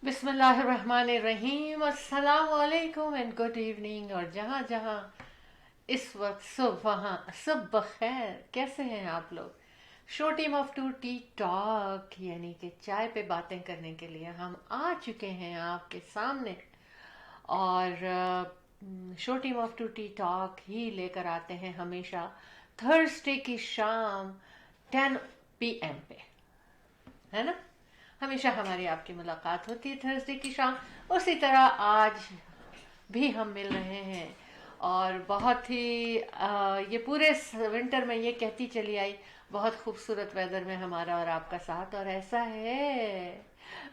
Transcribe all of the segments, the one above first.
بسم اللہ الرحمن الرحیم، السلام علیکم اینڈ گڈ ایوننگ، اور جہاں جہاں اس وقت صبح وہاں سب بخیر. کیسے ہیں آپ لوگ؟ Show team of to T talk یعنی کہ چائے پہ باتیں کرنے کے لیے ہم آ چکے ہیں آپ کے سامنے. اور show team of to T Talk ہی لے کر آتے ہیں ہمیشہ تھرسڈے کی شام 10 PM پہ، ہے نا؟ ہمیشہ ہماری آپ کی ملاقات ہوتی ہے تھرسڈے کی شام. اسی طرح آج بھی ہم مل رہے ہیں، اور بہت ہی یہ پورے ونٹر میں یہ کہتی چلی آئی بہت خوبصورت ویدر میں ہمارا اور آپ کا ساتھ، اور ایسا ہے،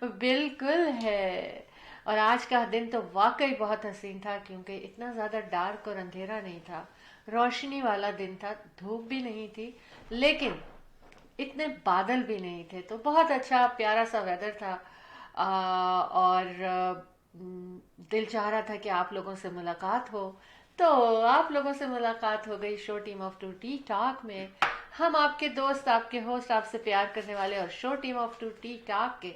بالکل ہے. اور آج کا دن تو واقعی بہت حسین تھا، کیونکہ اتنا زیادہ ڈارک اور اندھیرا نہیں تھا، روشنی والا دن تھا، دھوپ بھی نہیں تھی، لیکن اتنے بادل بھی نہیں تھے، تو بہت اچھا پیارا سا ویدر تھا. اور دل چاہ رہا تھا کہ آپ لوگوں سے ملاقات ہو، تو آپ لوگوں سے ملاقات ہو گئی show team of to T talk میں. ہم آپ کے دوست، آپ کے ہوسٹ، آپ سے پیار کرنے والے، اور show team of to T talk کے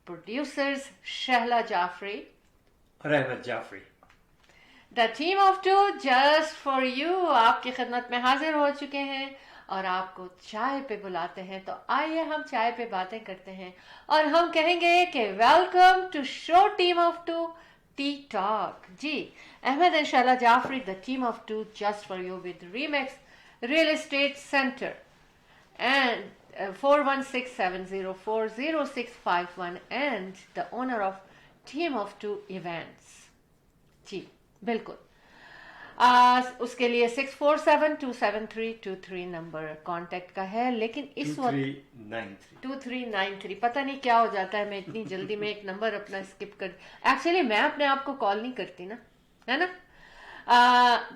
producers Shehla Jafri, Rahmat Jafri. The team of to just for you آپ کی خدمت میں حاضر ہو چکے ہیں، اور آپ کو چائے پہ بلاتے ہیں. تو آئیے ہم چائے پہ باتیں کرتے ہیں، اور ہم کہیں گے کہ welcome to show team of to T Talk. جی، احمد ان شاء اللہ Jafri, the team of to just for you with Remax real estate centre and 4167040651 and the owner of team of two events. جی بالکل. اس کے لیے 64727323 نمبر کانٹیکٹ کا ہے، لیکن اس وقت 2393. 2393 پتہ نہیں کیا ہو جاتا ہے، میں اتنی جلدی میں ایک نمبر اپنا اسکپ کر، ایکچولی میں اپنے آپ کو کال نہیں کرتی نا، ہے نا؟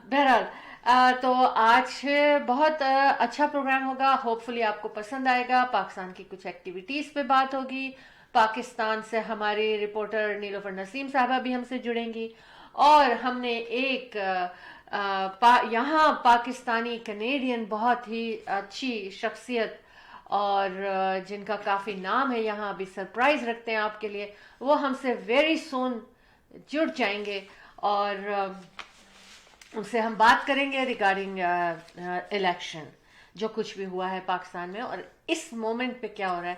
بہرحال تو آج بہت اچھا پروگرام ہوگا، ہوپ فلی آپ کو پسند آئے گا. پاکستان کی کچھ ایکٹیویٹیز پہ بات ہوگی، پاکستان سے ہماری رپورٹر نیلوفر نسیم صاحبہ بھی ہم سے جڑیں گی، اور ہم نے ایک یہاں پاکستانی کنیڈین بہت ہی اچھی شخصیت اور جن کا کافی نام ہے یہاں، ابھی سرپرائز رکھتے ہیں آپ کے لیے، وہ ہم سے ویری سون جڑ جائیں گے، اور ان سے ہم بات کریں گے ریگارڈنگ الیکشن، جو کچھ بھی ہوا ہے پاکستان میں اور اس مومنٹ پہ کیا ہو رہا ہے.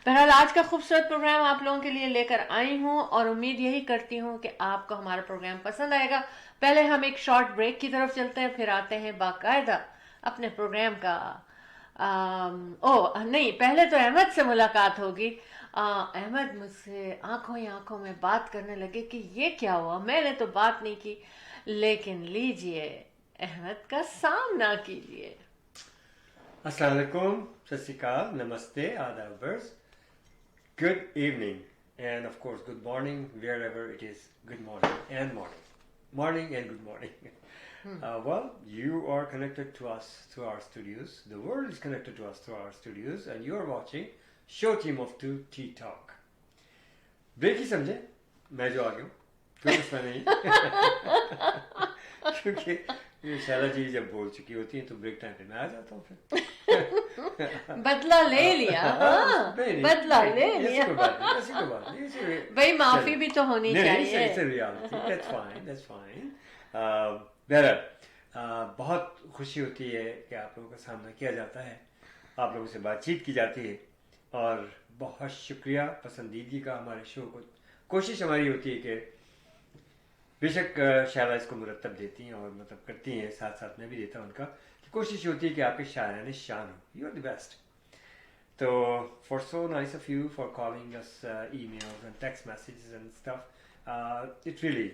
بہرحال آج کا خوبصورت پروگرام آپ لوگوں کے لیے لے کر آئی ہوں، اور امید یہی کرتی ہوں کہ آپ کو ہمارا پروگرام پسند آئے گا. پہلے ہم ایک شارٹ بریک کی طرف چلتے ہیں، پھر آتے ہیں باقاعدہ اپنے پروگرام کا. نہیں، پہلے تو احمد سے ملاقات ہوگی. احمد مجھ سے آنکھوں ہی آنکھوں میں بات کرنے لگے کہ یہ کیا ہوا، میں نے تو بات نہیں کی، لیکن لیجئے احمد کا سامنا کیجئے. السلام علیکم، ست شری اکال، نمستے، آدابرز، good evening, and of course good morning wherever it is. Good morning and morning, morning and good morning. Well, you are connected to us through our studios. The world is connected to us through our studios, and you are watching Show Team of Two Tea Talk. Break ہی سمجھے میں جو آ گیا ہوں، کوئی مسئلہ نہیں. کیونکہ شیلا جی جب بول چکی ہوتی ہیں تو بریک ٹائم پہ میں آ جاتا ہوں. پھر بدلہ لے لیا، ہاں بدلہ لے لیا. ایسی کوئی بات نہیں، بھائی معافی بھی تو ہونی چاہیے. بہرحال بہت خوشی ہوتی ہے کہ آپ لوگوں کا سامنا کیا جاتا ہے، آپ لوگوں سے بات چیت کی جاتی ہے، اور بہت شکریہ پسندیدگی کا ہمارے شو کو. کوشش ہماری ہوتی ہے کہ بے شک شائرہ اس کو مرتب دیتی ہیں اور مطلب کرتی ہیں، ساتھ ساتھ میں بھی دیتا ہوں ان کا، کوشش ہوتی ہے کہ آپ کی شاعران شان ہو. You are the best. تو far so nice of you for calling us emails and text messages and stuff. It really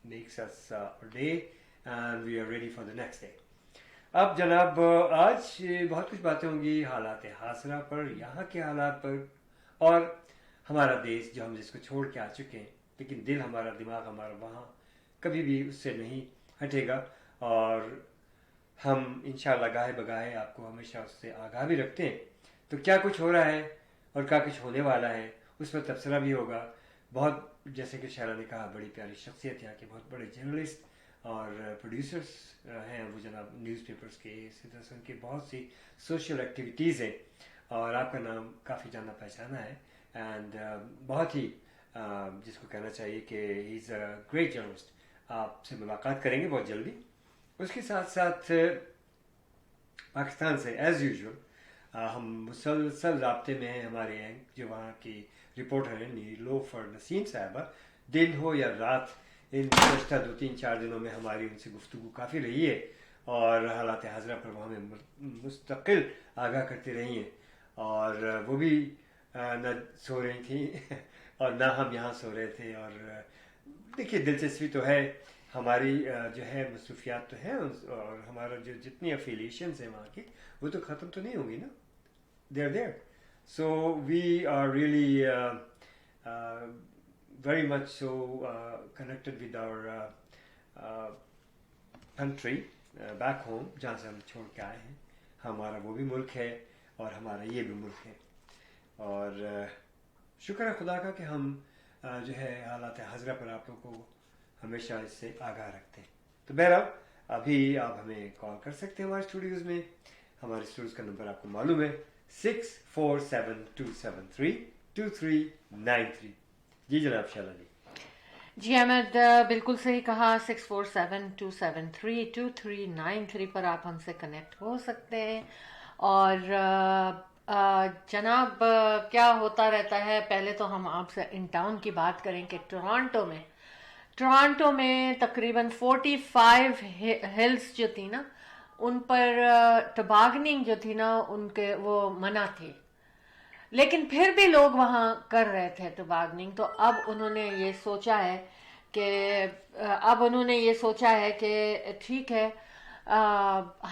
makes us day and we are ready for the next day. اب جناب آج بہت کچھ باتیں ہوں گی حالات حاضرہ پر، یہاں کے حالات پر، اور ہمارا دیش جو ہم جس کو چھوڑ کے آ چکے ہیں، لیکن دل ہمارا، دماغ ہمارا وہاں کبھی بھی اس سے نہیں ہٹے گا، اور ہم انشاءاللہ گاہے بگاہے آپ کو ہمیشہ اس سے آگاہ بھی رکھتے ہیں. تو کیا کچھ ہو رہا ہے اور کیا کچھ ہونے والا ہے اس پر تبصرہ بھی ہوگا. بہت جیسے کہ شہرہ نے کہا، بڑی پیاری شخصیت یہاں کے، بہت بڑے جرنلسٹ اور پروڈیوسرس ہیں وہ جناب نیوز پیپرس کے، اسی طرح سے ان کی بہت سی سوشل ایکٹیویٹیز ہیں. اور آپ کا نام کافی جانا پہچانا ہے اینڈ بہت ہی جس کو کہنا چاہیے کہ ہی از اے گریٹ جرنلسٹ. آپ سے ملاقات کریں گے بہت جلدی. اس کے ساتھ ساتھ پاکستان سے ایز یوزول ہم مسلسل رابطے میں ہیں. ہمارے جو وہاں کی رپورٹر ہیں نیلوفر نسیم صاحبہ, دن ہو یا رات ان گزشتہ 2-3-4 دنوں میں ہماری ان سے گفتگو کافی رہی ہے اور حالات حاضرہ پر وہ ہمیں مستقل آگاہ کرتی رہی ہیں. اور وہ بھی نہ سو رہی تھیں اور نہ ہم یہاں سو رہے تھے. اور دیکھیے دلچسپی تو ہے ہماری, جو ہے مصروفیات تو ہیں اور ہمارا جو جتنی افیلیشنز ہیں وہاں کی وہ تو ختم تو نہیں ہوں گی نا. They are there. So we are really very much so connected with our country back home جہاں سے ہم چھوڑ کے آئے ہیں. ہمارا وہ بھی ملک ہے اور ہمارا یہ بھی ملک ہے. اور شکر ہے خدا کا کہ ہم جو ہے حالات حاضرہ پر آپ لوگوں کو ہمیشہ اس سے آگاہ رکھتے ہیں. تو بہرحال ابھی آپ ہمیں کال کر سکتے ہیں ہمارے اسٹوڈیوز میں. ہمارے اسٹوڈیوز کا نمبر آپ کو معلوم ہے 6472732393. جی جناب شالا جی. جی احمد بالکل صحیح کہا. 6472732393 پر آپ ہم سے کنیکٹ ہو سکتے ہیں. اور جناب کیا ہوتا رہتا ہے, پہلے تو ہم آپ سے ان ٹاؤن کی بات کریں کہ ٹورانٹو میں تقریباً 45 ہلز جو تھی نا ان پر ٹباگننگ جو تھی نا ان کے وہ منع تھی, لیکن پھر بھی لوگ وہاں کر رہے تھے ٹباگننگ. تو اب انہوں نے یہ سوچا ہے کہ ٹھیک ہے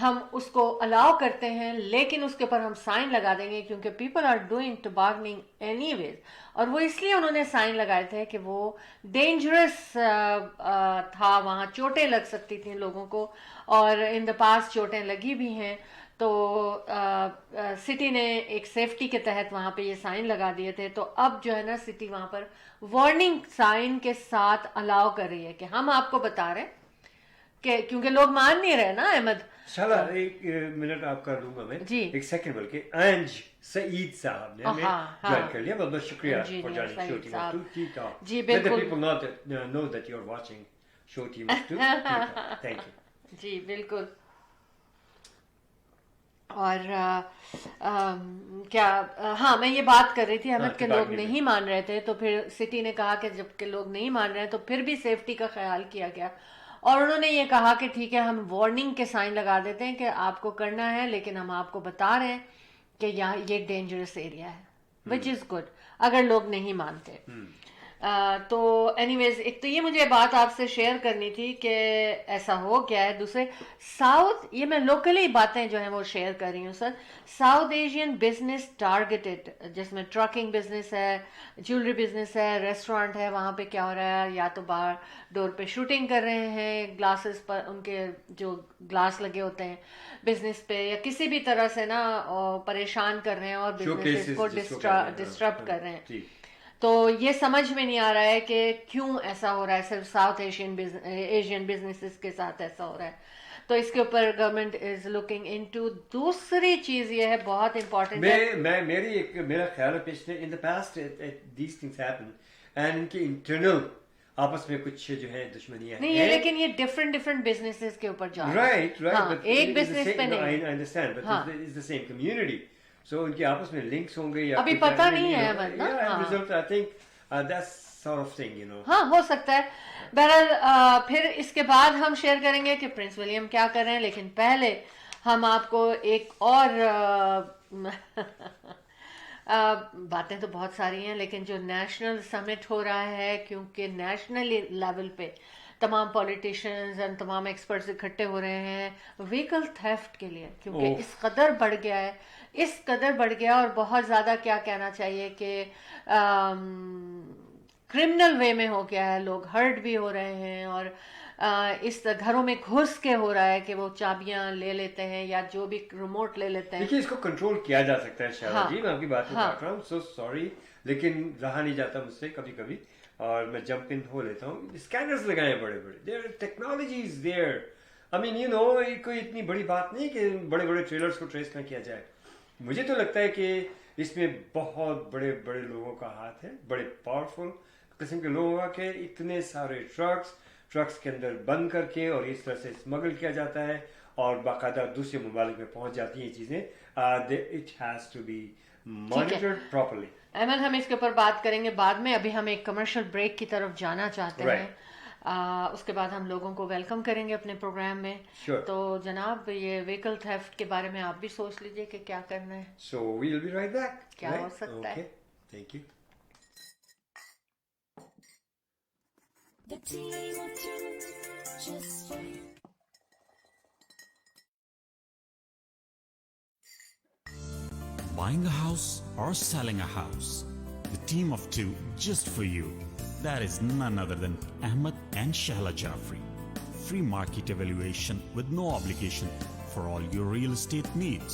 ہم اس کو الاؤ کرتے ہیں, لیکن اس کے اوپر ہم سائن لگا دیں گے کیونکہ پیپل آر ڈوئنگ ٹباگننگ اینی ویز. اور وہ اس لیے انہوں نے سائن لگائے تھے کہ وہ ڈینجرس تھا, وہاں چوٹیں لگ سکتی تھیں لوگوں کو, اور ان دا پاس چوٹیں لگی بھی ہیں. تو سٹی نے ایک سیفٹی کے تحت وہاں پہ یہ سائن لگا دیے تھے. تو اب جو ہے نا سٹی وہاں پر وارننگ سائن کے ساتھ الاؤ کر رہی ہے کہ ہم آپ کو بتا رہے ہیں کہ کیونکہ لوگ مان نہیں رہے نا احمد. شالا ایک منٹ آپ کر دوں گا میں, جی ایک سیکنڈ بلکہ. انج سعید صاحب نے ہمیں جوائن کر لیا, بہت بہت شکریہ for joining show team of 2 Tea Talk. جی بالکل. People know that you are watching show team of 2 Tea Talk. Thank you. جی بالکل. اور کیا ہاں میں یہ بات کر رہی تھی احمد کہ لوگ نہیں مان رہے تھے, تو پھر سٹی نے کہا کہ جب کہ لوگ نہیں مان رہے ہیں تو پھر بھی سیفٹی کا خیال کیا گیا, اور انہوں نے یہ کہا کہ ٹھیک ہے ہم وارننگ کے سائن لگا دیتے ہیں کہ آپ کو کرنا ہے, لیکن ہم آپ کو بتا رہے ہیں کہ یہاں یہ ڈینجرس ایریا ہے, وچ از گڈ اگر لوگ نہیں مانتے. تو اینی ویز ایک تو یہ مجھے بات آپ سے شیئر کرنی تھی کہ ایسا ہو گیا ہے. دوسرے ساؤتھ, یہ میں لوکلی باتیں جو ہیں وہ شیئر کر رہی ہوں سر. ساؤتھ ایشین بزنس ٹارگیٹڈ, جس میں ٹرکنگ بزنس ہے, جیولری بزنس ہے, ریسٹورانٹ ہے, وہاں پہ کیا ہو رہا ہے, یا تو باہر ڈور پہ شوٹنگ کر رہے ہیں گلاسز پر, ان کے جو گلاس لگے ہوتے ہیں بزنس پہ, یا کسی بھی طرح سے نا پریشان کر رہے ہیں اور بزنس کو ڈسٹرب کر رہے ہیں. تو یہ سمجھ میں نہیں آ رہا ہے کہ کیوں ایسا ہو رہا ہے, صرف ساؤتھ ایشین بزنسز کے ساتھ ایسا ہو رہا ہے. تو اس کے اوپر گورنمنٹ از لوکنگ انٹو. دوسری چیز یہ ہے بہت امپورٹنٹ ہے, میرا خیال ہے پچھلے in the past these things happen and ان کے انٹرنل آپس میں کچھ جو ہے دشمنیاں نہیں ہے, لیکن یہ ڈفرنٹ بزنسز کے اوپر جا رہا ہے. رائٹ ایک بزنس پہ نہیں. I understand, but it's the same community. سو ان کے آپس میں لنکس ہوں گے یا ابھی پتہ نہیں ہے ہاں ہو سکتا ہے. بہرحال پھر اس کے بعد ہم شیئر کریں گے کہ پرنس ولیم کیا کر رہے ہیں, لیکن پہلے ہم آپ کو ایک اور باتیں تو بہت ساری ہیں, لیکن جو نیشنل سمٹ ہو رہا ہے, کیونکہ نیشنل لیول پہ تمام پولیٹیشینز اور تمام ایکسپرٹس اکٹھے ہو رہے ہیں وہیکل تھیفٹ کے لیے, کیونکہ اس قدر بڑھ گیا اور بہت زیادہ کیا کہنا چاہیے کہ کرمنل وے میں ہو گیا ہے. لوگ ہرٹ بھی ہو رہے ہیں اور اس گھروں میں گھس کے ہو رہا ہے کہ وہ چابیاں لے لیتے ہیں یا جو بھی ریموٹ لے لیتے ہیں. دیکھیے اس کو کنٹرول کیا جا سکتا ہے شاہد جی, میں آپ کی بات کو کاٹ رہا ہوں, سو سوری, لیکن رہا نہیں جاتا مجھ سے کبھی اور میں جمپ ان ہو لیتا ہوں. اسکینرز لگائے بڑے دیر ٹیکنالوجیز دیر. I mean, کوئی اتنی بڑی بات نہیں کہ بڑے ٹریلرز کو ٹریس نہ کیا جائے. مجھے تو لگتا ہے کہ اس میں بہت بڑے بڑے لوگوں کا ہاتھ ہے, بڑے پاورفل قسم کے لوگوں کا, کہ اتنے سارے ٹرکس کے اندر بند کر کے اور اس طرح سے اسمگل کیا جاتا ہے اور باقاعدہ دوسرے ممالک میں پہنچ جاتی ہیں یہ چیزیں. It has to be monitored properly. Ahmed ہم اس کے اوپر بات کریں گے بعد میں, ابھی ہم ایک کمرشل بریک کی طرف جانا چاہتے ہیں. اس کے بعد ہم لوگوں کو ویلکم کریں گے اپنے پروگرام میں. تو جناب یہ وہیکل تھیفٹ کے بارے میں آپ بھی سوچ لیجئے کہ کیا کرنا ہے. سو وی ول بی رائٹ بیک. کیا ہو سکتا ہے. Thank you. The team of two, just for you. Buying a house or selling a house, the team of two just for you. That is none other than Ahmed and Shahla Jafri. Free market evaluation with no obligation for all your real estate needs.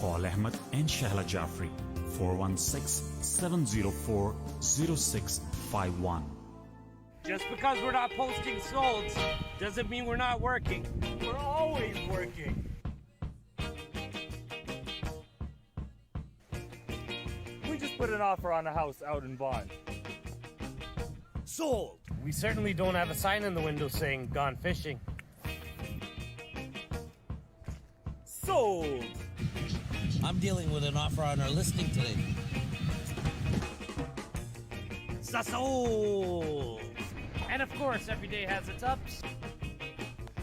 Call Ahmed and Shahla Jafri 416-704-0651. Just because we're not posting solds doesn't mean we're not working. We're always working. We just put an offer on a house out in Bond. Sold! We certainly don't have a sign in the window saying gone fishing. Sold! I'm dealing with an offer on our listing today. Sold! And of course, every day has its ups.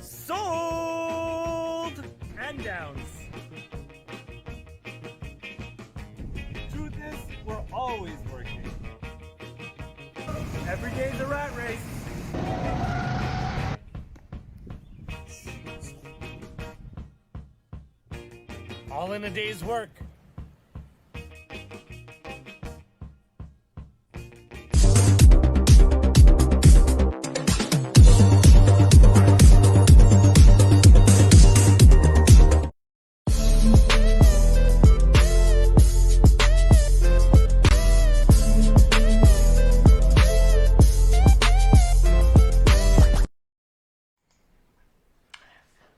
Sold! And downs. Truth is, we're always working. Every day's a rat race. All in a day's work.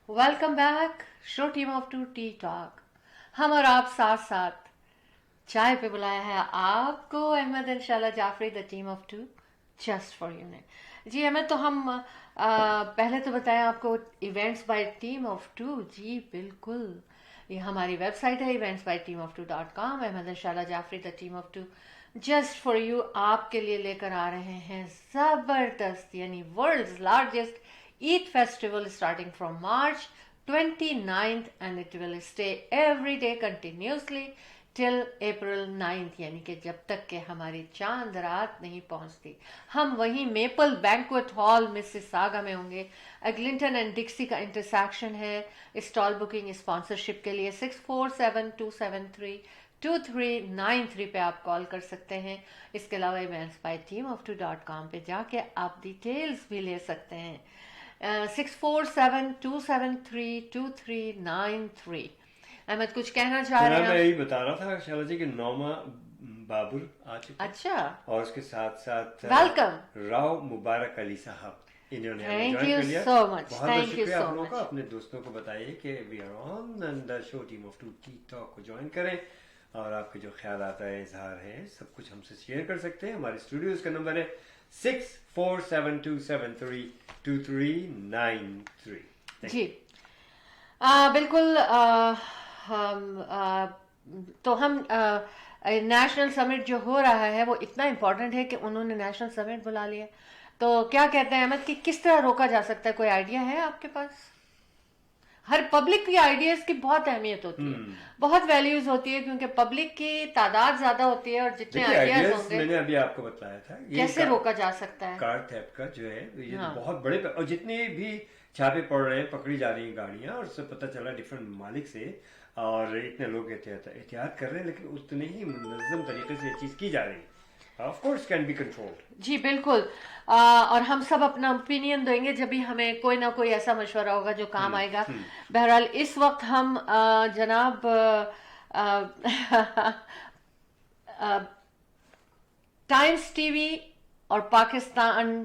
Welcome back. Show team of to T talk. ہم اور آپ ساتھ ساتھ چائے پہ بلایا ہے آپ کو Ahmed and Shahla Jafri, the team of to just for you نے. جی احمد, تو ہم پہلے تو بتائیں آپ کو events by Team of Two. جی بالکل, یہ ہماری ویب سائٹ ہے eventsbyteamof2.com. Ahmed and Shahla Jafri, the team of to just for you, آپ کے لیے لے کر آ رہے ہیں زبردست, یعنی world's largest Eid festival starting from March 29th and it will stay every day continuously till April 9th, یعنی کہ جب تک کہ ہماری چاند رات نہیں پہنچتی. ہم وہیں میپل بینکویٹ ہال مسیساگا میں ہوں گے. ایگلنٹن اینڈ ڈکسی کا انٹرسیکشن ہے. اسٹال بکنگ اسپانسرشپ کے لیے 6472732393 پہ آپ کال کر سکتے ہیں. اس کے علاوہ eventsbyteamof2.com پہ جا کے آپ ڈیٹیلز بھی لے سکتے ہیں. 6472732393. احمد کچھ کہنا چاہ رہے ہیں؟ میں یہی بتا رہا تھا شہلا جی کہ نوما بابر آ چکے. اچھا, اور اس کے ساتھ ساتھ ویلکم راؤ مبارک علی صاحب, انہوں نے تھینک یو سو مچ. بہت شکریہ آپ لوگوں کا. اپنے دوستوں کو بتائیے کہ we are on and the show team of to T talk کو جوائن کریں, اور آپ کے جو خیالات ہیں, اظہار ہیں, سب کچھ ہم سے شیئر کر سکتے ہیں. ہمارے اسٹوڈیوز کا نمبر ہے 6472732393. جی بالکل. تو ہم نیشنل سمٹ جو ہو رہا ہے وہ اتنا امپورٹنٹ ہے کہ انہوں نے نیشنل سمٹ بلا لیا. تو کیا کہتے ہیں احمد کہ کس طرح روکا جا سکتا ہے؟ کوئی آئیڈیا ہے آپ کے پاس؟ ہر پبلک کی آئیڈیاز کی بہت اہمیت ہوتی ہے, بہت ویلیوز ہوتی ہے, کیونکہ پبلک کی تعداد زیادہ ہوتی ہے, اور جتنے آئیڈیاز ہوں گے. میں نے ابھی آپ کو بتایا تھا کیسے روکا جا سکتا ہے. کار تھیفٹ کا جو ہے یہ بہت بڑے, اور جتنے بھی چھاپے پڑ رہے ہیں, پکڑی جا رہی ہیں گاڑیاں, اور اس سے پتہ چلا ڈفرینٹ ممالک سے, اور اتنے لوگ احتیاط کر رہے ہیں, لیکن اتنے ہی منظم طریقے سے یہ چیز کی جا رہی ہے. Of course can be controlled. جی بالکل. اور ہم سب اپنا اوپینین دیں گے جب بھی ہمیں کوئی نہ کوئی ایسا مشورہ ہوگا جو کام آئے گا. بہرحال اس وقت ہم جناب ٹائمز ٹی وی اور پاکستان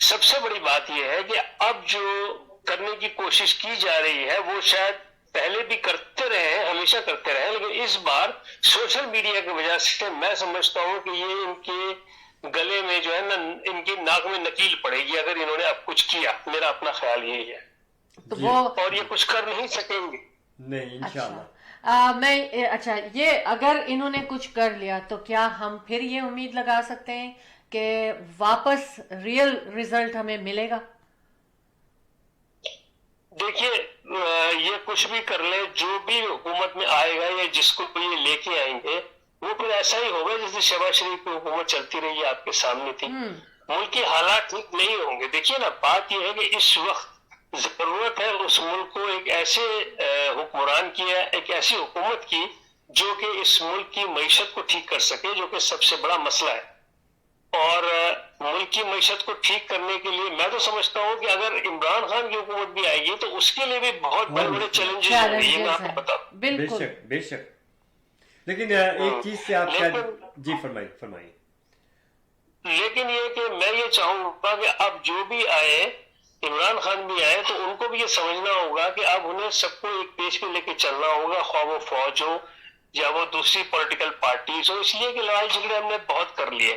سب سے بڑی بات یہ ہے کہ اب جو کرنے کی کوشش کی جا رہی ہے وہ شاید پہلے بھی کرتے رہے ہیں, ہمیشہ کرتے رہے ہیں, لیکن اس بار سوشل میڈیا کی وجہ سے میں سمجھتا ہوں کہ یہ ان کے گلے میں جو ہے نا, ان کی ناک میں نکیل پڑے گی اگر انہوں نے اب کچھ کیا. میرا اپنا خیال یہی ہے, تو وہ اور یہ کچھ کر نہیں سکیں گے. نہیں انشاءاللہ. اچھا یہ اگر انہوں نے کچھ کر لیا تو کیا ہم پھر یہ امید لگا سکتے ہیں کہ واپس ریئل رزلٹ ہمیں ملے گا؟ دیکھیے یہ کچھ بھی کر لے, جو بھی حکومت میں آئے گا یا جس کو یہ لے کے آئیں گے وہ پھر ایسا ہی ہوگا جیسے شہباز شریف کی حکومت چلتی رہی ہے, آپ کے سامنے تھی. ملک کے حالات ٹھیک نہیں ہوں گے. دیکھیے نا, بات یہ ہے کہ اس وقت ضرورت ہے اس ملک کو ایک ایسے حکمران کی, ایک ایسی حکومت کی جو کہ اس ملک کی معیشت کو ٹھیک کر سکے, جو کہ سب سے بڑا مسئلہ ہے. اور ملک کی معیشت کو ٹھیک کرنے کے لیے میں تو سمجھتا ہوں کہ اگر عمران خان کی حکومت بھی آئے گی تو اس کے لیے بھی بہت بڑے بڑے چیلنجز ہوں گے, یہ میں آپ کو بتا دوں. بے بالکل شک بے شک. لیکن ایک چیز سے آپ شاید جی فرمائیے. لیکن یہ کہ میں یہ چاہوں گا کہ اب جو بھی آئے, عمران خان بھی آئے, تو ان کو بھی یہ سمجھنا ہوگا کہ اب انہیں سب کو ایک پیج پہ لے کے چلنا ہوگا, خواہ وہ فوج ہو یا وہ دوسری پولیٹیکل پارٹیز ہو. اس لیے کہ لڑائی جھگڑے ہم نے بہت کر لیے.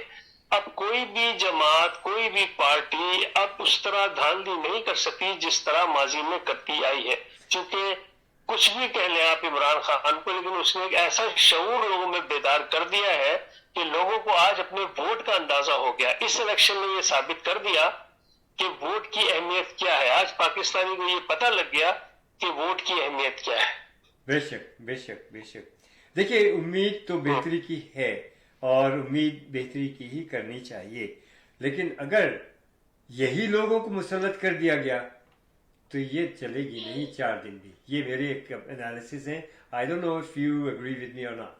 اب کوئی بھی جماعت, کوئی بھی پارٹی اب اس طرح دھاندلی نہیں کر سکتی جس طرح ماضی میں کرتی آئی ہے. چونکہ کچھ بھی کہہ لیں آپ عمران خان کو, لیکن اس نے ایک ایسا شعور لوگوں میں بیدار کر دیا ہے کہ لوگوں کو آج اپنے ووٹ کا اندازہ ہو گیا. اس الیکشن میں یہ ثابت کر دیا کہ ووٹ کی اہمیت کیا ہے. آج پاکستانی کو یہ پتہ لگ گیا کہ ووٹ کی اہمیت کیا ہے. بے شک بے شک بے شک. دیکھیے امید تو بہتری کی ہے اور امید بہتری کی ہی کرنی چاہیے, لیکن اگر یہی لوگوں کو مسلط کر دیا گیا تو یہ چلے گی نہیں 4 دن بھی. یہ میرے ایک انالیسس ہیں. I don't know if you agree with me or not.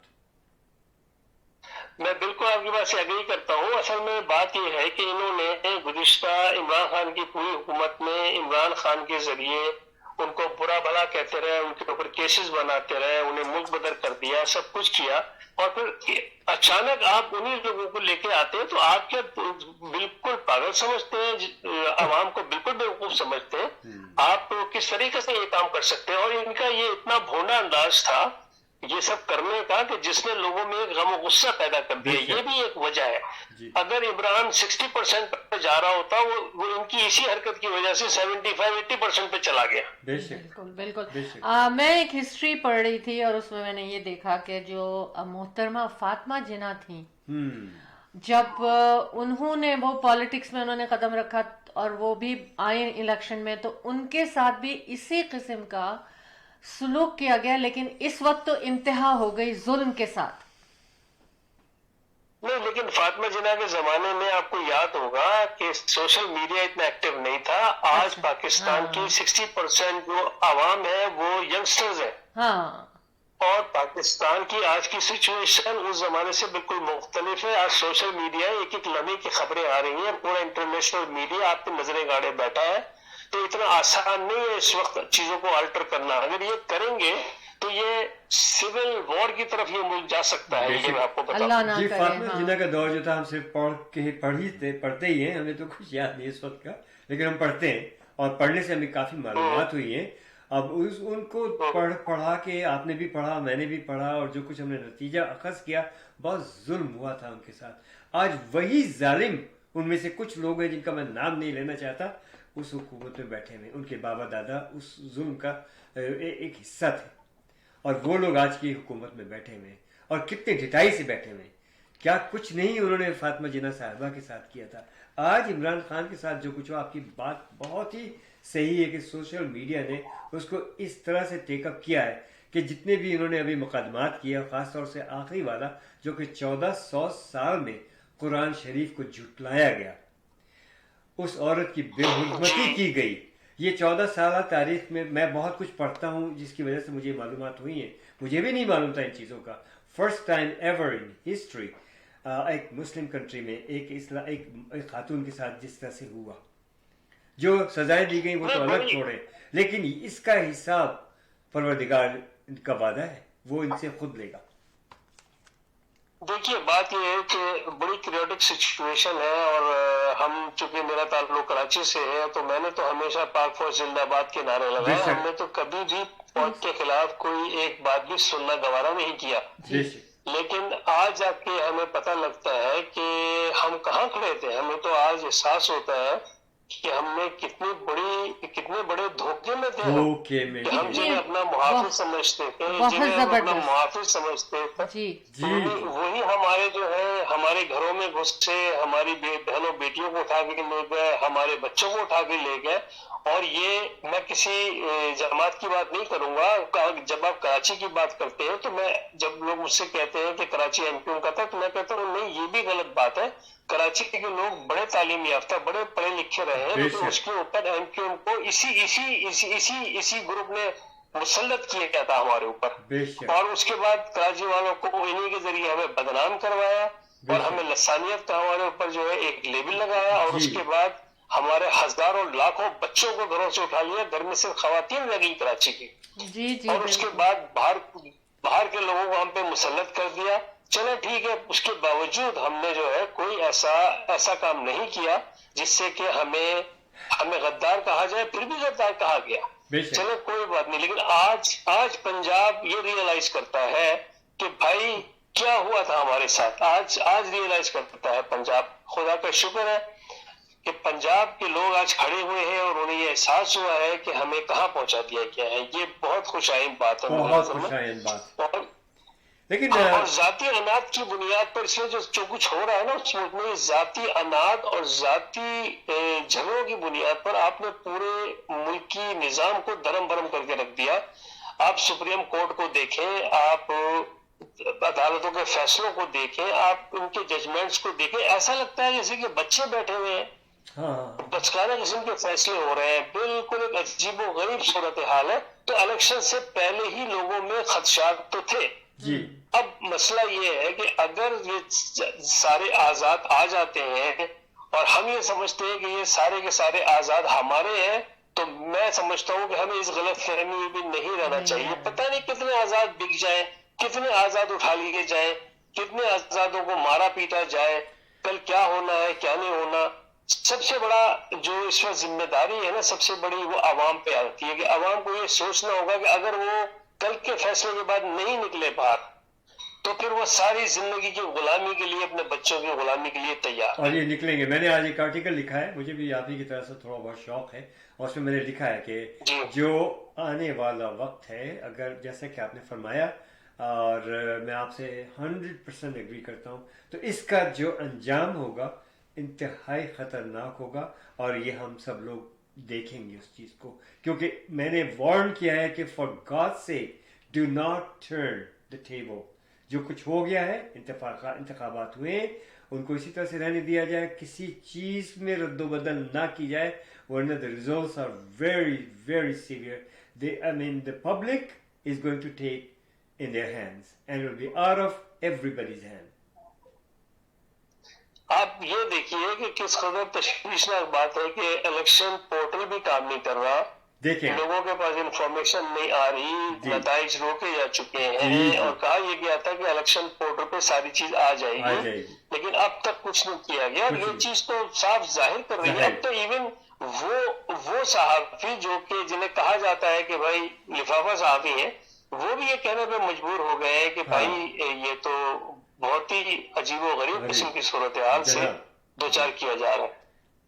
میں بالکل آپ کی بات سے اگری کرتا ہوں. اصل میں بات یہ ہے کہ انہوں نے گزشتہ عمران خان کی پوری حکومت میں عمران خان کے ذریعے ان کو برا بھلا کہتے رہے, ان کے اوپر کیسز بناتے رہے, انہیں ملک بدر کر دیا, سب کچھ کیا, اور پھر اچانک آپ انہی لوگوں کو لے کے آتے ہیں تو آپ کیا بالکل پاگل سمجھتے ہیں, عوام کو بالکل بیوقوف سمجھتے ہیں. آپ کس طریقے سے یہ کام کر سکتے ہیں؟ اور ان کا یہ اتنا بھونڈا انداز تھا یہ سب کرنے کا کہ جس نے لوگوں میں ایک غم و غصہ پیدا کر دیا. یہ بھی ایک وجہ ہے. اگر عمران 60% پہ جا رہا ہوتا وہ ان کی اسی حرکت کی وجہ سے 75-80% پہ چلا گیا. بالکل بالکل. میں ایک ہسٹری پڑھ رہی تھی اور اس میں نے یہ دیکھا کہ جو محترمہ فاطمہ جناح تھیں, جب انہوں نے وہ پالیٹکس میں انہوں نے قدم رکھا اور وہ بھی آئے الیکشن میں, تو ان کے ساتھ بھی اسی قسم کا سلوک کیا گیا, لیکن اس وقت تو انتہا ہو گئی ظلم کے ساتھ. نہیں, لیکن فاطمہ جناح کے زمانے میں آپ کو یاد ہوگا کہ سوشل میڈیا اتنا ایکٹیو نہیں تھا. آج پاکستان کی 60% جو عوام ہے وہ ینگسٹرز ہیں. ہاں, اور پاکستان کی آج کی سچویشن اس زمانے سے بالکل مختلف ہے. آج سوشل میڈیا ایک ایک لمحے کی خبریں آ رہی ہیں, پورا انٹرنیشنل میڈیا آپ کی نظریں گاڑے بیٹھا ہے. تو اتنا آسان نہیں ہے اس وقت چیزوں کو آلٹر کرنا. اگر یہ کریں گے تو یہ سول وار کی طرف یہ ملک جا سکتا ہے. یہ میں آپ کو بتا دوں. جی, فاطمہ جناح کا دور جو تھا ہم صرف پڑھتے ہی ہیں, ہمیں تو کچھ یاد نہیں اس وقت کا, لیکن ہم پڑھتے ہیں اور پڑھنے سے ہمیں کافی معلومات ہوئی ہیں. اب ان کو پڑھا کے آپ نے بھی پڑھا, میں نے بھی پڑھا, اور جو کچھ ہم نے نتیجہ اخذ کیا, بہت ظلم ہوا تھا ان کے ساتھ. آج وہی ظالم ان میں سے کچھ لوگ ہیں جن کا میں نام نہیں لینا چاہتا, اس حکومت میں بیٹھے ہوئے. ان کے بابا دادا اس ظلم کا ایک حصہ تھے, اور وہ لوگ آج کی حکومت میں بیٹھے ہوئے, اور کتنے ڈٹائی سے بیٹھے ہوئے. کیا کچھ نہیں انہوں نے فاطمہ جناح صاحبہ کے ساتھ کیا تھا. آج عمران خان کے ساتھ جو کچھ ہوا, آپ کی بات بہت ہی صحیح ہے کہ سوشل میڈیا نے اس کو اس طرح سے ٹیک اپ کیا ہے کہ جتنے بھی انہوں نے ابھی مقدمات کیا, خاص طور سے آخری والا جو کہ 1400 سال میں قرآن شریف کو جھٹلایا گیا, اس عورت کی بے حرمتی کی گئی. یہ 14 سالہ تاریخ میں بہت کچھ پڑھتا ہوں جس کی وجہ سے مجھے معلومات ہوئی ہیں. مجھے بھی نہیں معلوم تھا ان چیزوں کا. First time ever in history ایک مسلم کنٹری میں ایک خاتون کے ساتھ جس طرح سے ہوا. جو سزائیں دی گئیں وہ تو الگ چھوڑے, لیکن اس کا حساب پروردگار کا وعدہ ہے, وہ ان سے خود لے گا. دیکھیے بات یہ ہے کہ بڑی کریوٹک سچویشن ہے، اور ہم چونکہ میرا تعلق کراچی سے ہے تو میں نے تو ہمیشہ پاک فوج زندہ باد کے نعرے لگائے. بے شک. ہم نے تو کبھی بھی فوج کے خلاف کوئی ایک بات بھی سننا گوارا نہیں کیا. بے شک. لیکن آج آ کے ہمیں پتہ لگتا ہے کہ ہم کہاں کھڑے تھے. ہمیں تو آج احساس ہوتا ہے کہ ہم نے کتنے بڑے دھوکے میں تھے دھوکے میں کہ ہم جنہیں اپنا محافظ سمجھتے تھے، بہت جنہیں ہم اپنا زبردست. محافظ سمجھتے تھے، جی جی وہی ہمارے جو ہے ہمارے گھروں میں گھسے، ہماری بہنوں بیٹیوں کو اٹھا کے لے گئے، ہمارے بچوں کو اٹھا کے لے گئے. اور یہ میں کسی جماعت کی بات نہیں کروں گا. جب آپ کراچی کی بات کرتے ہیں تو میں جب لوگ مجھ سے کہتے ہیں کہ کراچی ایم کیو ایم کا تھا تو میں کہتا ہوں نہیں، یہ بھی غلط بات ہے. کراچی کے لوگ بڑے تعلیم یافتہ، بڑے پڑھے لکھے رہے ہیں، لیکن اس کے اوپر ایم کیو ایم کو اسی گروپ نے مسلط کیا گیا تھا ہمارے اوپر. بے شک. اور اس کے بعد کراچی والوں کو انہی کے ذریعے ہمیں بدنام کروایا اور ہمیں لسانیت کا ہمارے اوپر جو ہے ایک لیبل لگایا. اور اس کے بعد ہمارے ہزاروں لاکھوں بچوں کو گھروں سے اٹھا لیا. گھر میں صرف خواتین رہ گئی کراچی کی. جی جی اور اس کے بعد باہر کے لوگوں کو ہم پہ مسلط کر دیا. چلے ٹھیک ہے، اس کے باوجود ہم نے جو ہے کوئی ایسا کام نہیں کیا جس سے کہ ہمیں غدار کہا جائے. پھر بھی غدار کہا گیا، چلو کوئی بات نہیں. لیکن آج پنجاب یہ ریئلائز کرتا ہے کہ بھائی کیا ہوا تھا ہمارے ساتھ. آج ریئلائز کرتا ہے پنجاب. خدا کا شکر ہے کہ پنجاب کے لوگ آج کھڑے ہوئے ہیں اور انہیں یہ احساس ہوا ہے کہ ہمیں کہاں پہنچا دیا گیا ہے. یہ بہت خوشائن بات ہے. بہت خوشائن بات. لیکن اور ذاتی اناج کی بنیاد پر سے جو کچھ ہو رہا ہے نا اس ملک میں، ذاتی اناج اور ذاتی جھگڑوں کی بنیاد پر آپ نے پورے ملکی نظام کو درم برم کر کے رکھ دیا. آپ سپریم کورٹ کو دیکھیں، آپ عدالتوں کے فیصلوں کو دیکھیں، آپ ان کے ججمنٹس کو دیکھیں، ایسا لگتا ہے جیسے کہ بچے بیٹھے ہوئے ہیں. بچکانہ قسم کے فیصلے ہو رہے ہیں. بالکل ایک عجیب و غریب صورتحال ہے. تو الیکشن سے پہلے ہی لوگوں میں خدشات تو تھے. جی. اب مسئلہ یہ ہے کہ اگر یہ سارے آزاد آ جاتے ہیں اور ہم یہ سمجھتے ہیں کہ یہ سارے کے سارے آزاد ہمارے ہیں، تو میں سمجھتا ہوں کہ ہمیں اس غلط فہمی بھی نہیں رہنا چاہیے. پتہ نہیں کتنے آزاد بک جائیں، کتنے آزاد اٹھا لیے جائیں، کتنے آزادوں کو مارا پیٹا جائے. کل کیا ہونا ہے کیا نہیں ہونا. سب سے بڑا جو اس وقت ذمہ داری ہے نا، سب سے بڑی وہ عوام پہ آتی ہے کہ عوام کو یہ سوچنا ہوگا کہ اگر وہ کل کے فیصلے کے بعد نہیں نکلے باہر تو پھر وہ ساری زندگی کی غلامی کے لیے، اپنے بچوں کی غلامی کے لیے تیار. اور یہ نکلیں گے. میں نے آج ایک آرٹیکل لکھا ہے، مجھے بھی آپ ہی کی طرح سے تھوڑا بہت شوق ہے، اور اس میں میں نے لکھا ہے کہ جو آنے والا وقت ہے، اگر جیسا کہ آپ نے فرمایا اور میں آپ سے 100% ایگری کرتا ہوں، تو اس کا جو انجام ہوگا انتہائی خطرناک ہوگا. اور یہ ہم سب لوگ دیکھیں گے اس چیز کو، کیونکہ میں نے وارن کیا ہے کہ for God sake do not turn the table. جو کچھ ہو گیا ہے، انتخابات ہوئے ہیں، ان کو اسی طرح سے رہنے دیا جائے، کسی چیز میں رد و بدل نہ کی جائے، ورنہ the results are very very severe. The public is going to take in their hands and it will be out of everybody's hand. آپ یہ دیکھیے کہ کس قدر تشویشناک بات ہے کہ الیکشن پورٹل بھی کام نہیں کر رہا. دیکھیں لوگوں کے پاس انفارمیشن نہیں آ رہی. نتائج روکے جا چکے ہیں اور کہا یہ گیا تھا کہ الیکشن پورٹل پہ ساری چیز آ جائے گی، لیکن اب تک کچھ نہیں کیا گیا. اور یہ چیز تو صاف ظاہر کر رہی ہے. اب تو ایون وہ صحافی جو کہ جنہیں کہا جاتا ہے کہ بھائی لفافہ صحافی ہیں، وہ بھی یہ کہنے پہ مجبور ہو گئے ہیں کہ بھائی یہ تو بہت ہی عجیب و غریب قسم کی صورتحال سے دوچار کیا جا رہا ہے.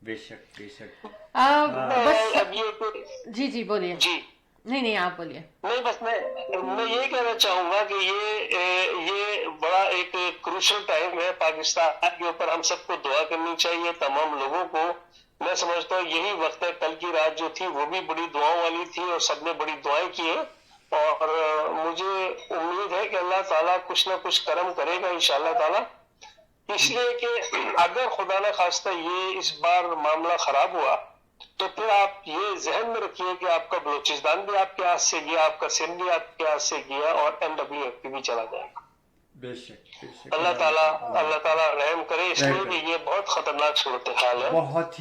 بے شک بے شک. اب یہ جی بولیے. جی نہیں آپ بولیے. نہیں بس میں یہ کہنا چاہوں گا کہ یہ بڑا ایک کروشل ٹائم ہے پاکستان کے اوپر. ہم سب کو دعا کرنی چاہیے، تمام لوگوں کو. میں سمجھتا ہوں یہی وقت ہے. کل کی رات جو تھی وہ بھی بڑی دعاؤں والی تھی اور سب نے بڑی دعائیں کی ہیں، اور مجھے امید ہے کہ اللہ تعالیٰ کچھ نہ کچھ کرم کرے گا انشاءاللہ تعالیٰ. اس لیے کہ اگر خدا نہ خواستہ یہ اس بار معاملہ خراب ہوا تو پھر آپ یہ ذہن میں رکھیے کہ آپ کا بلوچستان بھی آپ کے ہاتھ سے گیا، آپ کا سندھ بھی آپ کے ہاتھ سے گیا، اور NWFP بھی چلا جائے گا. بے شک. اللہ تعالیٰ رحم کرے. اس لیے کہ یہ بہت خطرناک صورتحال ہے، بہت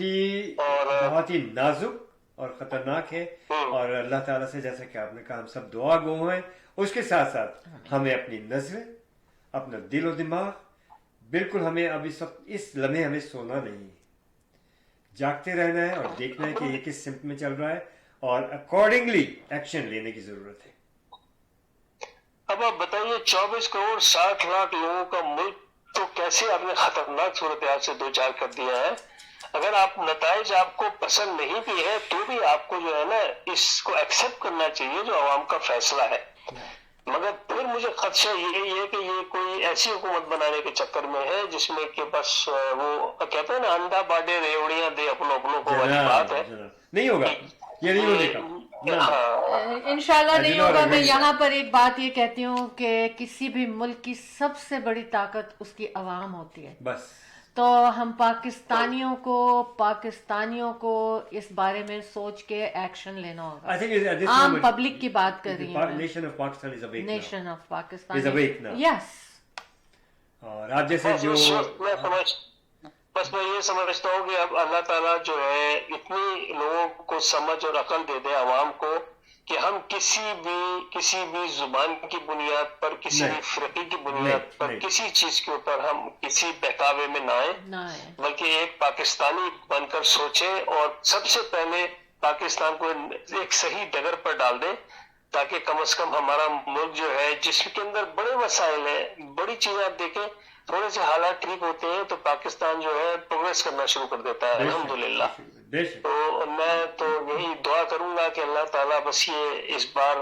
ہی نازک اور خطرناک ہے. اور اللہ تعالیٰ سے جیسا کہ آپ نے کہا ہم سب دعا گو ہیں. اس کے ساتھ ساتھ ہمیں اپنی نظریں اپنا دل و دماغ بالکل ہمیں اب اس لمحے ہمیں سونا نہیں ہے, جاگتے رہنا ہے اور دیکھنا ہے کہ یہ کس سمت میں چل رہا ہے اور اکارڈنگلی ایکشن لینے کی ضرورت ہے. اب آپ بتائیے 24 کروڑ 60 لاکھ لوگوں کا ملک تو کیسے آپ نے خطرناک صورتحال سے دو چار کر دیا ہے. اگر آپ نتائج آپ کو پسند نہیں بھی ہے تو بھی آپ کو جو ہے نا اس کو ایکسپٹ کرنا چاہیے جو عوام کا فیصلہ ہے. مگر پھر مجھے خدشہ یہی ہے کہ یہ کوئی ایسی حکومت بنانے کے چکر میں ہے جس میں کہ بس وہ کہتے ہیں نا انڈا باڈے ریوڑیاں دے اپنوں کو والی بات ہے. نہیں ہوگا, یہ نہیں ہونے کا. انشاءاللہ نہیں ہوگا. میں یہاں پر ایک بات یہ کہتی ہوں کہ کسی بھی ملک کی سب سے بڑی طاقت اس کی عوام ہوتی ہے. بس تو ہم پاکستانیوں کو اس بارے میں سوچ کے ایکشن لینا ہوگا. عام پبلک کی بات کر رہی ہوں. Nation of Pakistan is awake. Nation of Pakistan is awake نا. یس. اور آپ جیسے جو بس میں یہ سمجھتا ہوں کہ اب اللہ تعالیٰ جو ہے اتنی لوگوں کو سمجھ اور عقل دے دے عوام کو کہ ہم کسی بھی زبان کی بنیاد پر, کسی بھی فرقے کی بنیاد پر, کسی چیز کے اوپر ہم کسی بہکاوے میں نہ آئیں, بلکہ ایک پاکستانی بن کر سوچیں اور سب سے پہلے پاکستان کو ایک صحیح ڈگر پر ڈال دیں تاکہ کم از کم ہمارا ملک جو ہے جس کے اندر بڑے وسائل ہیں, بڑی چیزیں آپ دیکھیں, تھوڑے سے حالات ٹھیک ہوتے ہیں تو پاکستان جو ہے پروگریس کرنا شروع کر دیتا ہے الحمدللہ. تو میں تو یہی دعا کروں گا کہ اللہ تعالیٰ بس یہ اس بار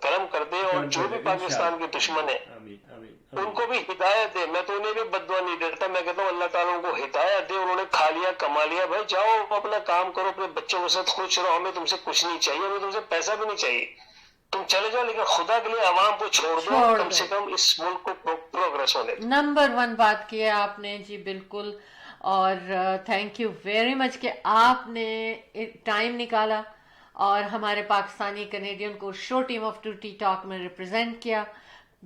کرم کر دے اور جو بھی پاکستان کے دشمن ہیں ان کو بھی ہدایت دے. میں تو انہیں بھی بد دعا نہیں دیتا, میں کہتا ہوں اللہ تعالیٰ ان کو ہدایت دے. انہوں نے کھا لیا کما لیا, بھائی جاؤ اپنا کام کرو, اپنے بچوں کے ساتھ خوش رہو, ہمیں تم سے کچھ نہیں چاہیے, ہمیں تم سے پیسہ بھی نہیں چاہیے, تم چلے جاؤ, لیکن خدا کے لیے عوام کو چھوڑ دو, کم سے کم اس ملک کو پروگریس ہونے دو. نمبر 1 بات کی ہے آپ نے جی, بالکل. اور تھینک یو ویری مچ کہ آپ نے ٹائم نکالا اور ہمارے پاکستانی کینیڈین کو show team of to T talk میں ریپرزینٹ کیا.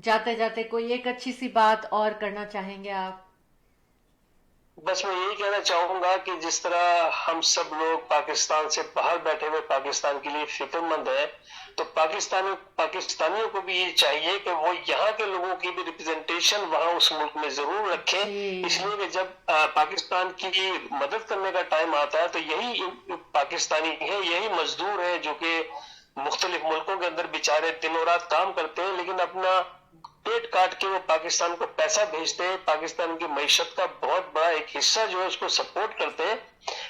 جاتے جاتے کوئی ایک اچھی سی بات اور کرنا چاہیں گے آپ؟ بس میں یہی کہنا چاہوں گا کہ جس طرح ہم سب لوگ پاکستان سے باہر بیٹھے ہوئے پاکستان کے لیے فکر مند ہیں, تو پاکستانیوں کو بھی یہ چاہیے کہ وہ یہاں کے لوگوں کی بھی ریپرزنٹیشن وہاں اس ملک میں ضرور رکھیں. اس لیے کہ جب پاکستان کی مدد کرنے کا ٹائم آتا ہے تو یہی پاکستانی ہیں, یہی مزدور ہیں جو کہ مختلف ملکوں کے اندر بیچارے دن و رات کام کرتے ہیں, لیکن اپنا پیٹ کاٹ کے وہ پاکستان کو پیسہ بھیجتے ہیں, پاکستان کی معیشت کا بہت بڑا ایک حصہ جو ہے اس کو سپورٹ کرتے ہیں.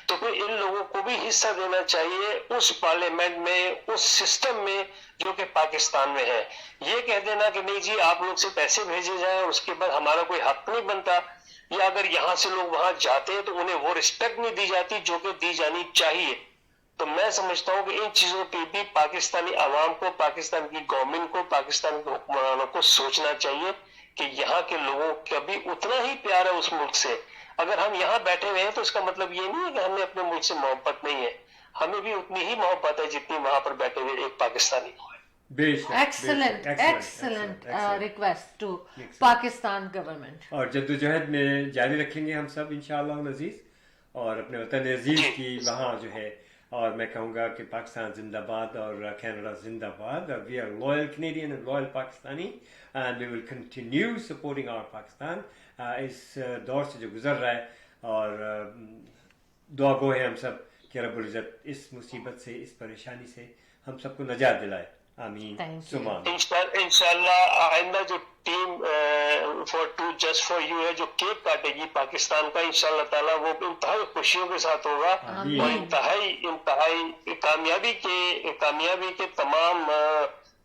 تو پھر ان لوگوں کو بھی حصہ دینا چاہیے اس پارلیمنٹ میں, اس سسٹم میں جو کہ پاکستان میں ہے. یہ کہہ دینا کہ نہیں جی آپ لوگ سے پیسے بھیجے جائیں اور اس کے بعد ہمارا کوئی حق نہیں بنتا, یا اگر یہاں سے لوگ وہاں جاتے ہیں تو انہیں وہ رسپیکٹ نہیں دی جاتی جو کہ دی جانی چاہیے. تو میں سمجھتا ہوں کہ ان چیزوں پہ بھی پاکستانی عوام کو, پاکستان کی گورنمنٹ کو, پاکستان کے حکمرانوں کو سوچنا چاہیے کہ یہاں کے لوگوں کا بھی اتنا ہی پیار ہے اس ملک سے. اگر ہم یہاں بیٹھے ہوئے ہیں تو اس کا مطلب یہ نہیں ہے کہ ہمیں اپنے ملک سے محبت نہیں ہے, ہمیں بھی اتنی ہی محبت ہے جتنی وہاں پر بیٹھے ہوئے ایک پاکستانی کو ہے. Excellent request to Pakistan government. اور جدوجہد میں جاری رکھیں گے ہم سب انشاءاللہ عزیز, اور اپنے وطن عزیز کی وہاں جو ہے, اور میں کہوں گا کہ پاکستان زندہ باد اور کینیڈا زندہ باد. We are loyal Canadian and loyal Pakistani, and we will continue supporting our Pakistan. اس دور سے جو گزر رہا ہے, اور دعا گو ہیں ہم سب کہ رب العزت اس مصیبت سے, اس پریشانی سے ہم سب کو نجات دلائے. آمین ثم آمین. انشاءاللہ آئندہ جو team for two just for you ہے جو کیک کاٹے گی پاکستان کا, انشاءاللہ تعالیٰ وہ انتہائی خوشیوں کے ساتھ ہوگا, اور انتہائی کامیابی کے تمام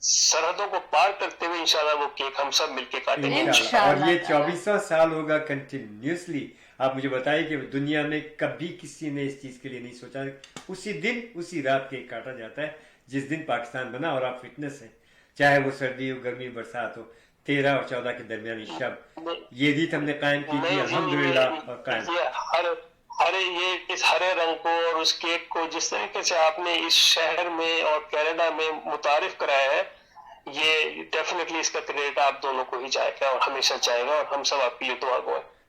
سرحدوں کو پار کرتے ہوئے انشاءاللہ وہ کیک ہم سب مل کے کاٹیں گے. اور یہ 2400 سال ہوگا کنٹینیوسلی. آپ مجھے بتائیے کہ دنیا میں کبھی کسی نے اس چیز کے لیے نہیں سوچا, اسی دن اسی رات کیک کاٹا جاتا ہے جس دن پاکستان بنا. اور آپ فٹنس ہیں, چاہے وہ سردی ہو, گرمی, برسات ہو, 13 اور 14 کے درمیانی شب یہ ریت ہم نے قائم کی تھی الحمدللہ. اور قائم یہ اس ہرے رنگ کو اور اس کیک کو جس طریقے سے آپ نے اس شہر میں اور کینیڈا میں متعارف کرایا ہے, یہ ڈیفینیٹلی اس کا کریڈٹ آپ دونوں کو ہی جائے گا اور ہمیشہ جائے گا, اور ہم سب آپ کے لیے دعا گو ہیں.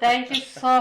Thank you so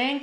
Thank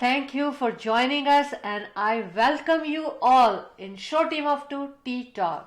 Thank you for joining us, and I welcome you all in Show Team of Two Tea Talk.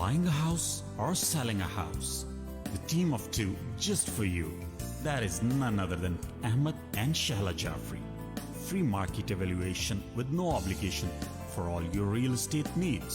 Buying a house or selling a house? The team of two just for you. That is none other than Ahmed and Shahla Jafri. Free market evaluation with no obligation for all your real estate needs.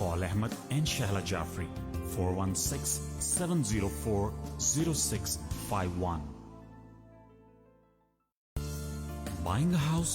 Call Ahmed and Shahla Jafri 416-704-0651. Buying a house?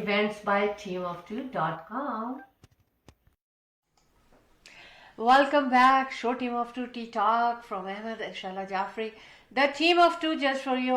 eventsbyteamof2.com. Welcome back, Show Team of Two Tea Talk from Ahmed and Shahla Jafri. The Team of Two just for you.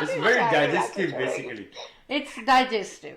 It's very digestive basically. It's digestive.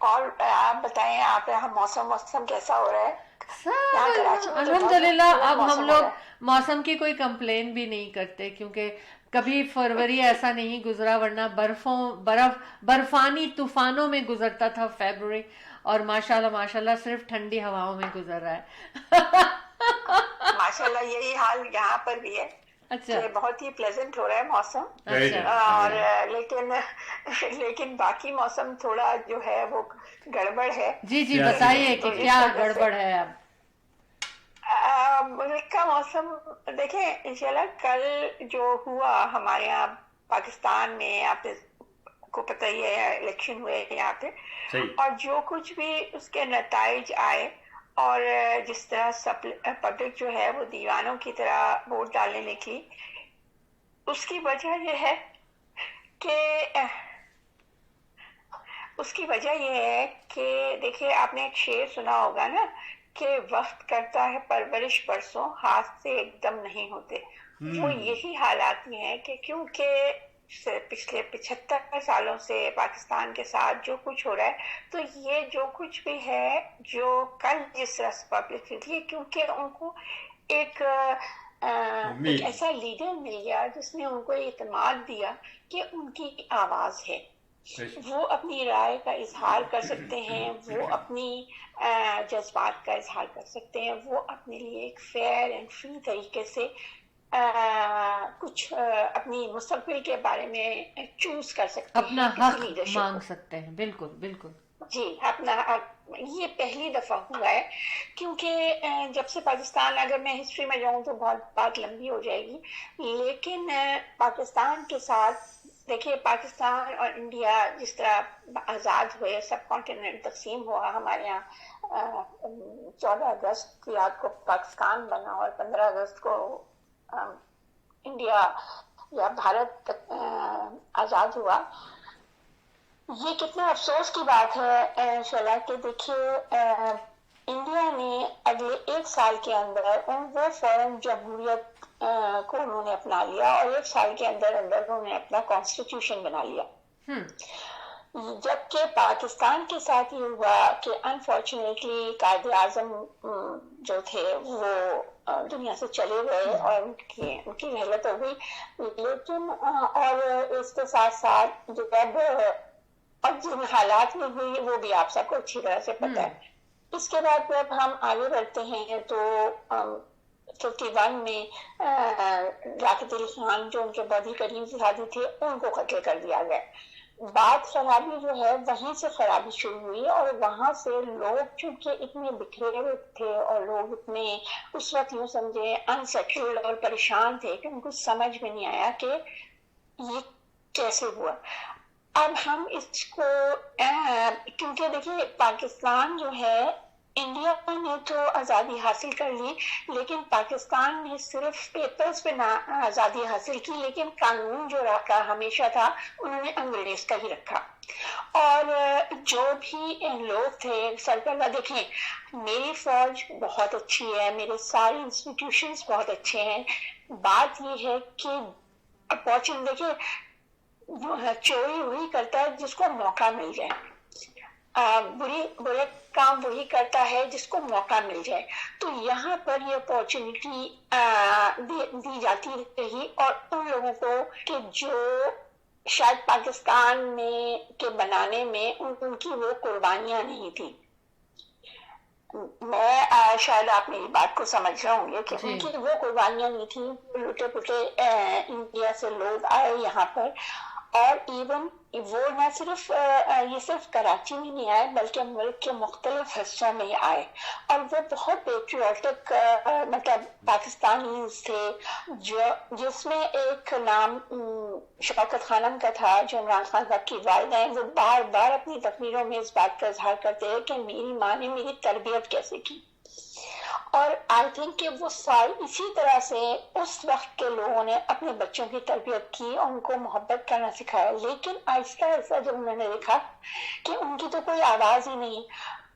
اور آپ بتائیں آپ یہاں موسم کیسا ہو رہا ہے؟ یہاں کراچی میں تو الحمدللہ بہت اب موسم ہم ہو لوگ رہا ہے۔ موسم کی کوئی کمپلین بھی نہیں کرتے، کیونکہ کبھی فروری ایسا نہیں گزرا، ورنہ برفانی طوفانوں میں گزرتا تھا فیبروری، اور ماشاءاللہ صرف ٹھنڈی ہواؤں میں گزر رہا ہے۔ ماشاءاللہ یہی حال یہاں پر بھی ہے اچھا کہ بہت ہی پلیزنٹ ہو رہا ہے موسم، اچھا اور لیکن باقی موسم تھوڑا جو ہے وہ گڑبڑ ہے۔ جی بتائیے کہ کیا گڑبڑ ہے اب؟ ملک کا موسم دیکھیں انشاءاللہ کل جو ہوا ہمارے یہاں پاکستان میں، آپ کو پتہ ہی ہے الیکشن ہوئے یہاں پہ، اور جو کچھ بھی اس کے نتائج آئے، اور جس طرح پبلک جو ہے وہ دیوانوں کی طرح ووٹ ڈالنے نکلی، اس کی وجہ یہ ہے کہ دیکھیں آپ نے ایک شعر سنا ہوگا نا کہ وقت کرتا ہے پرورش برسوں، ہاتھ سے ایک دم نہیں ہوتے۔ وہ یہی حالات میں ہے کہ کیونکہ پچھلے 75 سالوں سے پاکستان کے ساتھ جو کچھ ہو رہا ہے، تو یہ جو کچھ بھی ہے جو کل جس طرح سے پبلک تھی، کیونکہ ان کو ایک ایسا لیڈر مل گیا جس نے ان کو اعتماد دیا کہ ان کی آواز ہے، وہ اپنی رائے کا اظہار کر سکتے ہیں، وہ اپنی جذبات کا اظہار کر سکتے ہیں، وہ اپنے لیے ایک فیئر اینڈ فری طریقے سے کچھ اپنی مستقبل کے بارے میں چوز کر سکتے ہیں، اپنا حق مانگ سکتے ہیں۔ بالکل جی، اپنا یہ پہلی دفعہ ہوا ہے، کیونکہ جب سے پاکستان، اگر میں ہسٹری میں جاؤں تو بہت بات لمبی ہو جائے گی، لیکن پاکستان کے ساتھ دیکھیے، پاکستان اور انڈیا جس طرح آزاد ہوئے، سب کانٹیننٹ تقسیم ہوا، ہمارے یہاں 14 اگست کی رات کو پاکستان بنا اور 15 اگست کو انڈیا یا بھارت آزاد ہوا۔ یہ کتنے افسوس کی بات ہے شعلہ کہ دیکھیے انڈیا نے اگلے 1 سال کے اندر وہ فوراً جمہوریت کو انہوں نے اپنا لیا، اور 1 سال کے اندر انہوں نے اپنا کانسٹیٹیوشن بنا لیا، جبکہ پاکستان کے ساتھ یہ ہوا کہ انفارچونیٹلی قائد اعظم جو تھے وہ دنیا سے چلے گئے اور ان کی رحلت ہو گئی، لیکن اور اس کے ساتھ ساتھ جب اور جن حالات میں ہوئی وہ بھی آپ سب کو اچھی طرح سے پتہ ہے۔ اس کے بعد جب ہم آگے بڑھتے ہیں تو 51 میں راکت علی خان جو ان کے بڑی قریب ساتھی تھے ان کو قتل کر دیا گیا۔ بات خرابی جو ہے وہیں سے خرابی شروع ہوئی، اور وہاں سے لوگ چونکہ اتنے بکھرے ہوئے تھے اور لوگ اتنے اس وقت یوں سمجھے انسیٹلڈ اور پریشان تھے کہ ان کو سمجھ میں نہیں آیا کہ یہ کیسے ہوا۔ اب ہم اس کو کیونکہ دیکھیے پاکستان جو ہے، انڈیا نے تو آزادی حاصل کر لی، لیکن پاکستان نے صرف پیپرز پہ آزادی حاصل کی، لیکن قانون جو رکھا ہمیشہ تھا انہوں نے انگریز کا ہی رکھا۔ اور جو بھی لوگ تھے سرکردہ، دیکھیں میری فوج بہت اچھی ہے، میرے سارے انسٹیٹیوشنز بہت اچھے ہیں، بات یہ ہے کہ اپارچونیٹی دیکھیں چوری وہی کرتا ہے جس کو موقع مل جائے، برے کام وہی کرتا ہے جس کو موقع مل جائے، تو یہاں پر یہ اپارچونیٹی دی جاتی رہی، اور ان لوگوں کو کہ جو شاید پاکستان میں کے بنانے میں ان کی وہ قربانیاں نہیں تھی۔ میں شاید آپ میری بات کو سمجھ رہے ہوں گے کہ ان کی وہ قربانیاں نہیں تھیں، لوٹے پوٹے انڈیا سے لوگ آئے یہاں پر، اور ایون وہ نہ صرف یہ صرف کراچی میں نہیں آئے بلکہ ملک کے مختلف حصوں میں آئے، اور وہ بہت پیٹریوٹک مطلب پاکستانیز تھے، جس میں ایک نام شوکت خانم کا تھا جو عمران خان صاحب کی والدہ ہیں۔ وہ بار بار اپنی تقریروں میں اس بات کا اظہار کرتے ہیں کہ میری ماں نے میری تربیت کیسے کی، اور آئی تھنک کہ وہ سال اسی طرح سے اس وقت کے لوگوں نے اپنے بچوں کی تربیت کی اور ان کو محبت کرنا سکھایا، لیکن آہستہ آہستہ جب انہوں نے دیکھا کہ ان کی تو کوئی آواز ہی نہیں،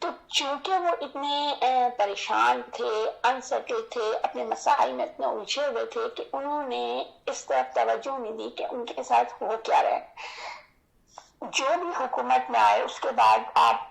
تو چونکہ وہ اتنے پریشان تھے، انسیٹل تھے، اپنے مسائل میں اتنے الجھے ہوئے تھے کہ انہوں نے اس طرف توجہ نہیں دی کہ ان کے ساتھ ہو کیا رہا ہے۔ جو بھی حکومت میں آئے اس کے بعد آپ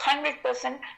100%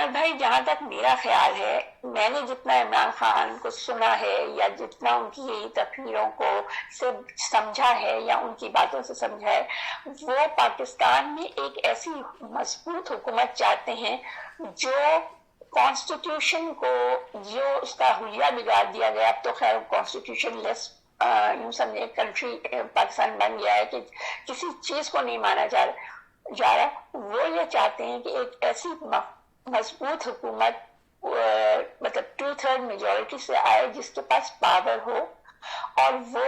احمد بھائی جہاں تک میرا خیال ہے میں نے جتنا عمران خان کو سنا ہے یا جتنا ان کی تقریروں کو سے سمجھا ہے یا ان کی باتوں سے سمجھا ہے وہ پاکستان میں ایک ایسی مضبوط حکومت چاہتے ہیں جو کانسٹیٹیوشن کو جو اس کا حلیہ بگاڑ دیا گیا. اب تو خیر کانسٹیٹیوشن لیس یوں سمجھے کنٹری پاکستان بن گیا ہے کہ کسی چیز کو نہیں مانا جا رہا. وہ یہ چاہتے ہیں کہ ایک ایسی مضبوط حکومت مطلب 2/3 میجورٹی سے آئے جس کے پاس پاور ہو اور وہ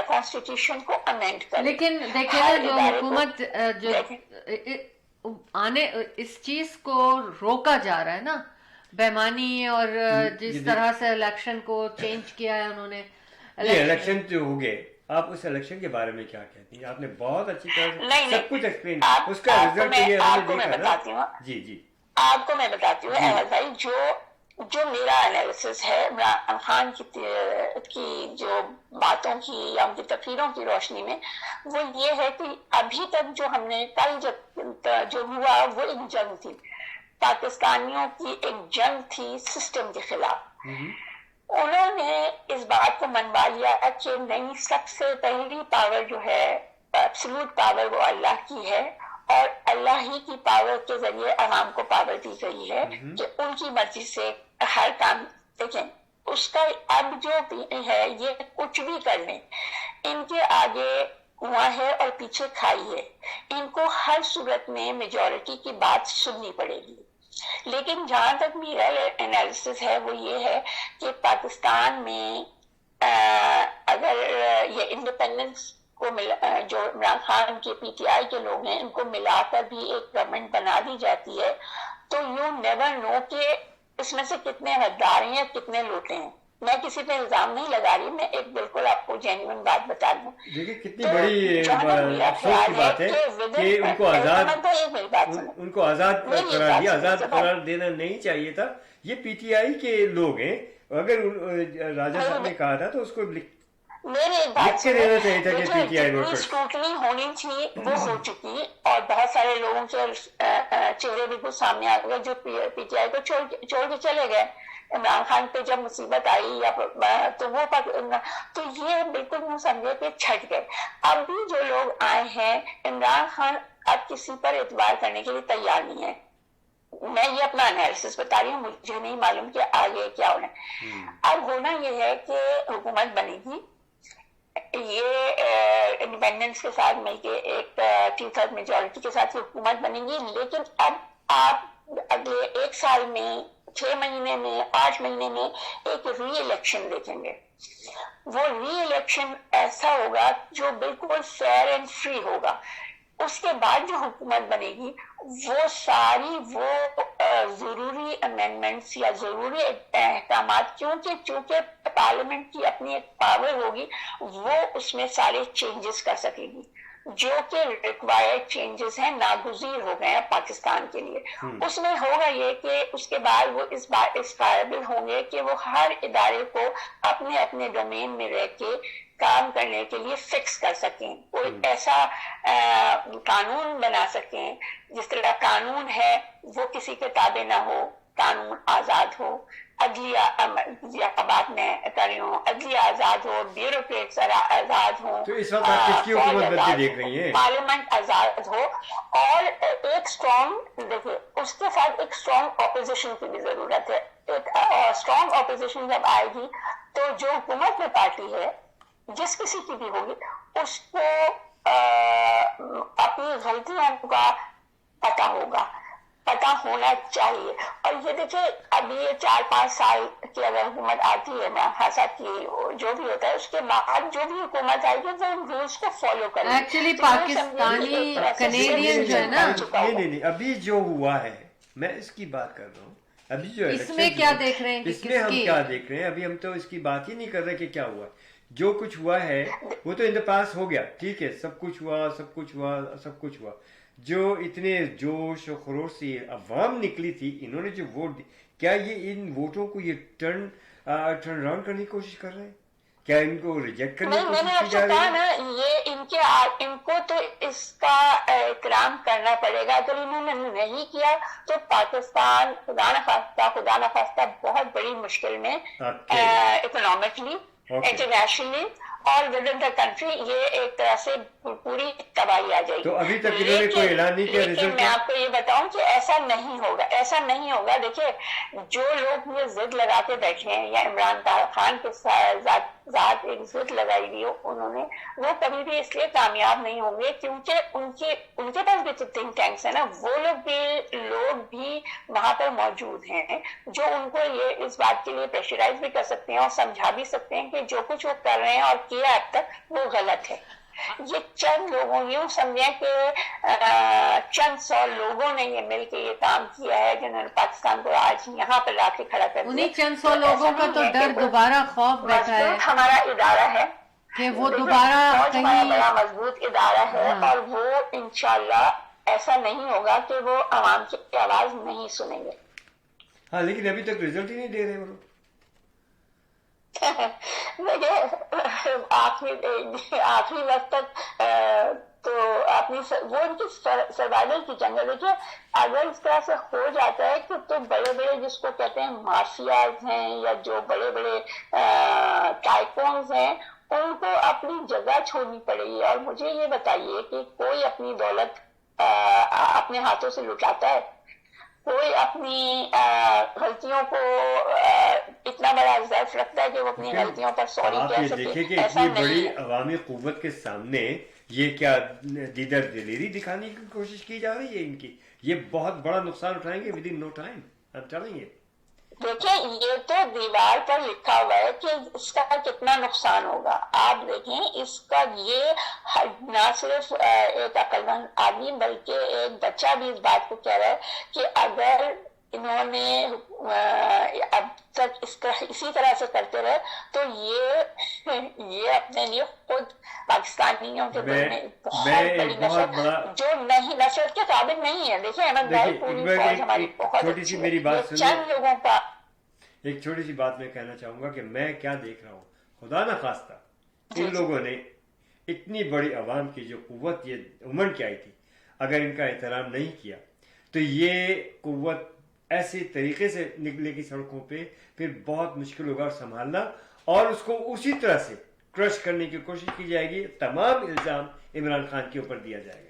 کانسٹیٹیوشن کو امینڈ کرے. لیکن دیکھیں نا جو حکومت جو آنے اس چیز کو روکا جا رہا ہے نا بیمانی اور جس طرح سے الیکشن کو چینج کیا ہے انہوں نے. الیکشن جو ہو گئے آپ اس الیکشن کے بارے میں کیا کہتی ہیں؟ آپ نے بہت اچھی طرح سے سب کچھ ایکسپلین کیا. اس کا رزلٹ یہ ہم نے دیکھا نا. جی جی آپ کو میں بتاتی ہوں احمد بھائی جو میرا انالیسس ہے عمران خان کی جو باتوں کی یا ان کی تقریروں کی روشنی میں وہ یہ ہے کہ ابھی تک جو ہم نے کل جو ہوا وہ ایک جنگ تھی, پاکستانیوں کی ایک جنگ تھی سسٹم کے خلاف. انہوں نے اس بات کو منوا لیا کہ نہیں, سب سے پہلی پاور جو ہے ایبسولوٹ پاور وہ اللہ کی ہے اور اللہ ہی کی پاور کے ذریعے عوام کو پاور دی گئی ہے کہ ان کی مرضی سے ہر کام. دیکھیں اس کا اب جو بھی ہے یہ کچھ بھی کر لیں ان کے آگے کنواں ہے اور پیچھے کھائی ہے. ان کو ہر صورت میں میجورٹی کی بات سننی پڑے گی. لیکن جہاں تک میرا انالیسس ہے وہ یہ ہے کہ پاکستان میں اگر یہ انڈیپینڈنس کو جو عمران خان کے پی ٹی آئی کے لوگ ہیں ان کو ملا کر بھی ایک گورنمنٹ بنا دی جاتی ہے تو یو نیور نو کہ اس میں سے کتنے غدار ہیں کتنے لوٹے ہیں. میں کسی پہ الزام نہیں لگا رہی, میں ایک بالکل آپ کو جینوئن بات بتا دوں. دیکھیے کتنی بڑی افسوس کی بات ہے کہ ان کو آزاد قرار دیا. آزاد قرار دینا نہیں چاہیے تھا. یہ پی ٹی آئی کے لوگ ہیں. اگر راجہ صاحب نے کہا تھا تو اس کو میرے ایک بات سے اسکروٹنی ہونی تھی وہ ہو چکی اور بہت سارے لوگوں کے چہرے بھی کچھ سامنے آ گئے جو پی ٹی آئی کو چھوڑ کے چلے گئے. عمران خان پہ جب مصیبت آئی یا تو وہ تو یہ بالکل نہیں سمجھے کہ چھٹ گئے. اب بھی جو لوگ آئے ہیں عمران خان اب کسی پر اعتبار کرنے کے لیے تیار نہیں ہے. میں یہ اپنا انالیسس بتا رہی ہوں, مجھے نہیں معلوم کہ آگے کیا ہونا ہے. اب ہونا یہ ہے کہ حکومت بنے گی یہ انڈیپینڈنس کے ساتھ مل کے ایک 2/3 میجورٹی کے ساتھ حکومت بنے گی. لیکن اب آپ اگلے 1 سال میں 6 مہینے میں 8 مہینے میں ایک ری الیکشن دیکھیں گے. وہ ری الیکشن ایسا ہوگا جو بالکل فیئر اینڈ فری ہوگا. اس کے بعد جو حکومت بنے گی وہ ساری وہ ضروری امینڈمنٹس یا ضروری احکامات چونکہ پارلیمنٹ کی اپنی ایک پاور ہوگی وہ اس میں سارے چینجز کر سکے گی جو کہ ریکوائرڈ چینجز ہیں, ناگزیر ہو گئے ہیں پاکستان کے لیے. اس میں ہوگا یہ کہ اس کے بعد وہ اس قابل ہوں گے کہ وہ ہر ادارے کو اپنے اپنے ڈومین میں رہ کے کام کرنے کے لیے فکس کر سکیں. کوئی ایسا قانون بنا سکیں جس طرح قانون ہے وہ کسی کے تابع نہ ہو, قانون آزاد ہو, عدلیہ بات میں کر رہی ہوں, عدلیہ آزاد ہو, بیوروکریٹس آزاد ہوں, تو اس وقت آپ کس کی حکومت بنتی دیکھ رہی ہیں؟ پارلیمنٹ آزاد ہو اور ایک اسٹرانگ دیکھیے اس کے ساتھ ایک اسٹرانگ اپوزیشن کی بھی ضرورت ہے. اسٹرانگ اپوزیشن جب آئے گی تو جو حکومت میں پارٹی ہے جس کسی کی بھی ہوگی اس کو اپنی غلطیوں کا پتہ ہونا چاہیے. اور یہ دیکھیں ابھی یہ 4-5 سال کی اگر حکومت آتی ہے عمران خان صاحب کی جو بھی ہوتا ہے اس کے بعد جو بھی حکومت آئے گی وہ ان رولس کو فالو کرے. ایکچولی پاکستانی کینیڈین جو ہے نا نہیں ابھی جو ہوا ہے میں اس کی بات کر رہا ہوں. ابھی جو اس میں کیا دیکھ رہے ہیں, اس میں ہم کیا دیکھ رہے ہیں؟ ابھی ہم تو اس کی بات ہی نہیں کر رہے کہ کیا ہوا. جو کچھ ہوا ہے وہ تو ان دا پاس ہو گیا, ٹھیک ہے, سب کچھ ہوا. جو اتنے جوش و خروش سے عوام نکلی تھی, انہوں نے جو ووٹ دی, کیا یہ ان ووٹوں کو یہ ٹرن اراؤنڈ کرنے کی کوشش کر رہے ہیں کیا ان کو ریجیکٹ کرنے نہیں، کی میں نے کوشش آپ کی سے جا کہا رہی ہے؟ نا، یہ ان کو تو اس کا احترام کرنا پڑے گا. اگر انہوں نے نہیں کیا تو پاکستان خدا نخواستہ بہت بڑی مشکل میں اکنامکلی، انٹرنیشنلی اور ود ان دا کنٹری یہ ایک طرح سے پوری تباہی آ جائے گی. تو ابھی تک انہوں نے کوئی اعلان نہیں کیا لیکن رزلٹ میں کا؟ آپ کو یہ بتاؤں کہ ایسا نہیں ہوگا. دیکھیے، جو لوگ یہ ضد لگا کے بیٹھے ہیں یا عمران خان کے ذات ایک ضد لگائی ہوئی ہو انہوں نے، وہ کبھی بھی اس لیے کامیاب نہیں ہوں گے کیونکہ ان کے پاس بھی تو تھنک ٹینکس ہے نا. وہ لوگ بھی وہاں پر موجود ہیں جو ان کو یہ اس بات کے لیے پریشرائز بھی کر سکتے ہیں اور سمجھا بھی سکتے ہیں کہ جو کچھ وہ کر رہے ہیں اور کیا اب تک وہ غلط ہے. یہ چند لوگوں، یوں سمجھیں کہ چند 100 لوگوں نے یہ مل کے یہ کام کیا ہے جنہوں نے پاکستان کو آج یہاں پر لا کے کھڑا کر دیا. انہیں چند 100 لوگوں کا تو ڈر دوبارہ خوف بیٹھا ہے ہمارا ادارہ ہے کہ وہ دوبارہ فوج ہمارا کہیں. بڑا مضبوط ادارہ ہے اور وہ انشاءاللہ ایسا نہیں ہوگا کہ وہ عوام کی آواز نہیں سنیں گے. ہاں، لیکن ابھی تک رزلٹ ہی نہیں دے رہے وہ لوگ. آخری وقت تک تو وہ ان کی سروائیول کی جنگ ہے. دیکھیے، اگر اس طرح سے ہو جاتا ہے کہ تو بڑے بڑے جس کو کہتے ہیں مافیاز ہیں یا جو بڑے بڑے ٹائکونز ہیں ان کو اپنی جگہ چھوڑنی پڑے گی. اور مجھے یہ بتائیے کہ کوئی اپنی دولت اپنے ہاتھوں سے لٹاتا ہے؟ کوئی اپنی غلطیوں کو اتنا بڑا ضعف رکھتا ہے کہ وہ اپنی غلطیوں پر سوری آپ کہہ یہ سکے؟ دیکھیں کہ ایسا اتنی نہیں بڑی ہے. عوامی قوت کے سامنے یہ کیا دیدر دلیری دکھانے کی کوشش کی جا رہی ہے ان کی. یہ بہت بڑا نقصان اٹھائیں گے ود ان نو ٹائم. آپ چلیں گے دیکھیں، یہ تو دیوار پر لکھا ہوا ہے کہ اس کا کتنا نقصان ہوگا. آپ دیکھیں، اس کا یہ نہ صرف ایک عقلمند آدمی بلکہ ایک بچہ بھی اس بات کو کہہ رہا ہے کہ اگر انہوں نے اب تک اسی طرح سے کرتے رہے تو یہ اپنے لیے خود پاکستانیوں کے دل میں بہت بڑی نفرت جو نہیں نفرت کے قابل نہیں ہے. دیکھیں احمد بھائی، پوری فوج ہماری بہت چھوٹی سی میری بات سنیں. چند لوگوں کا ایک چھوٹی سی بات میں کہنا چاہوں گا کہ میں کیا دیکھ رہا ہوں. خدا نہ خواستہ ان لوگوں نے اتنی بڑی عوام کی جو قوت یہ امنڈ کی آئی تھی، اگر ان کا احترام نہیں کیا تو یہ قوت ایسے طریقے سے نکلے گی سڑکوں پہ، پھر بہت مشکل ہوگا سنبھالنا، اور اس کو اسی طرح سے کرش کرنے کی کوشش کی جائے گی. تمام الزام عمران خان کے اوپر دیا جائے گا.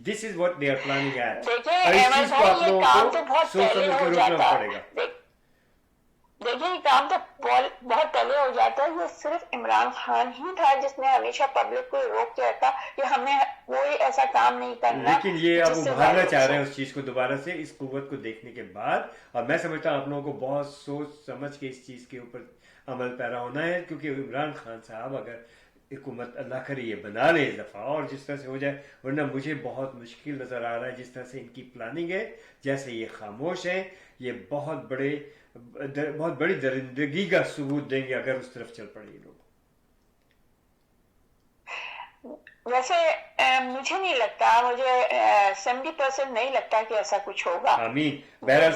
This is what they are planning at. اور اس چیز کو آپ لوگوں کو سوچ سمجھ کے روکنا پڑے گا. دیکھیں، یہ کام تو بہت پہلے ہو جاتا ہے. یہ صرف عمران خان ہی تھا جس نے ہمیشہ پبلک کو روک کے رکھا کہ ہمیں کوئی ایسا کام نہیں کرنا. لیکن یہ اب ابھارنا چاہ رہے ہیں اس چیز کو دوبارہ سے، اس قوت کو دیکھنے کے بعد. اور میں سمجھتا ہوں آپ لوگوں کو بہت سوچ سمجھ کے اس چیز کے اوپر عمل پیرا ہونا ہے، کیونکہ عمران خان صاحب اگر حکومت اللہ کرے یہ بنا لے اس دفعہ اور جس طرح سے ہو جائے، ورنہ مجھے بہت مشکل نظر آ رہا ہے جس طرح سے ان کی پلاننگ ہے، جیسے یہ خاموش ہیں. یہ بہت بڑی درندگی کا ثبوت دیں گے اگر اس طرف چل پڑے یہ لوگ. ویسے مجھے نہیں لگتا، مجھے 70% نہیں لگتا کہ ایسا کچھ ہوگا. آمین. بہرحال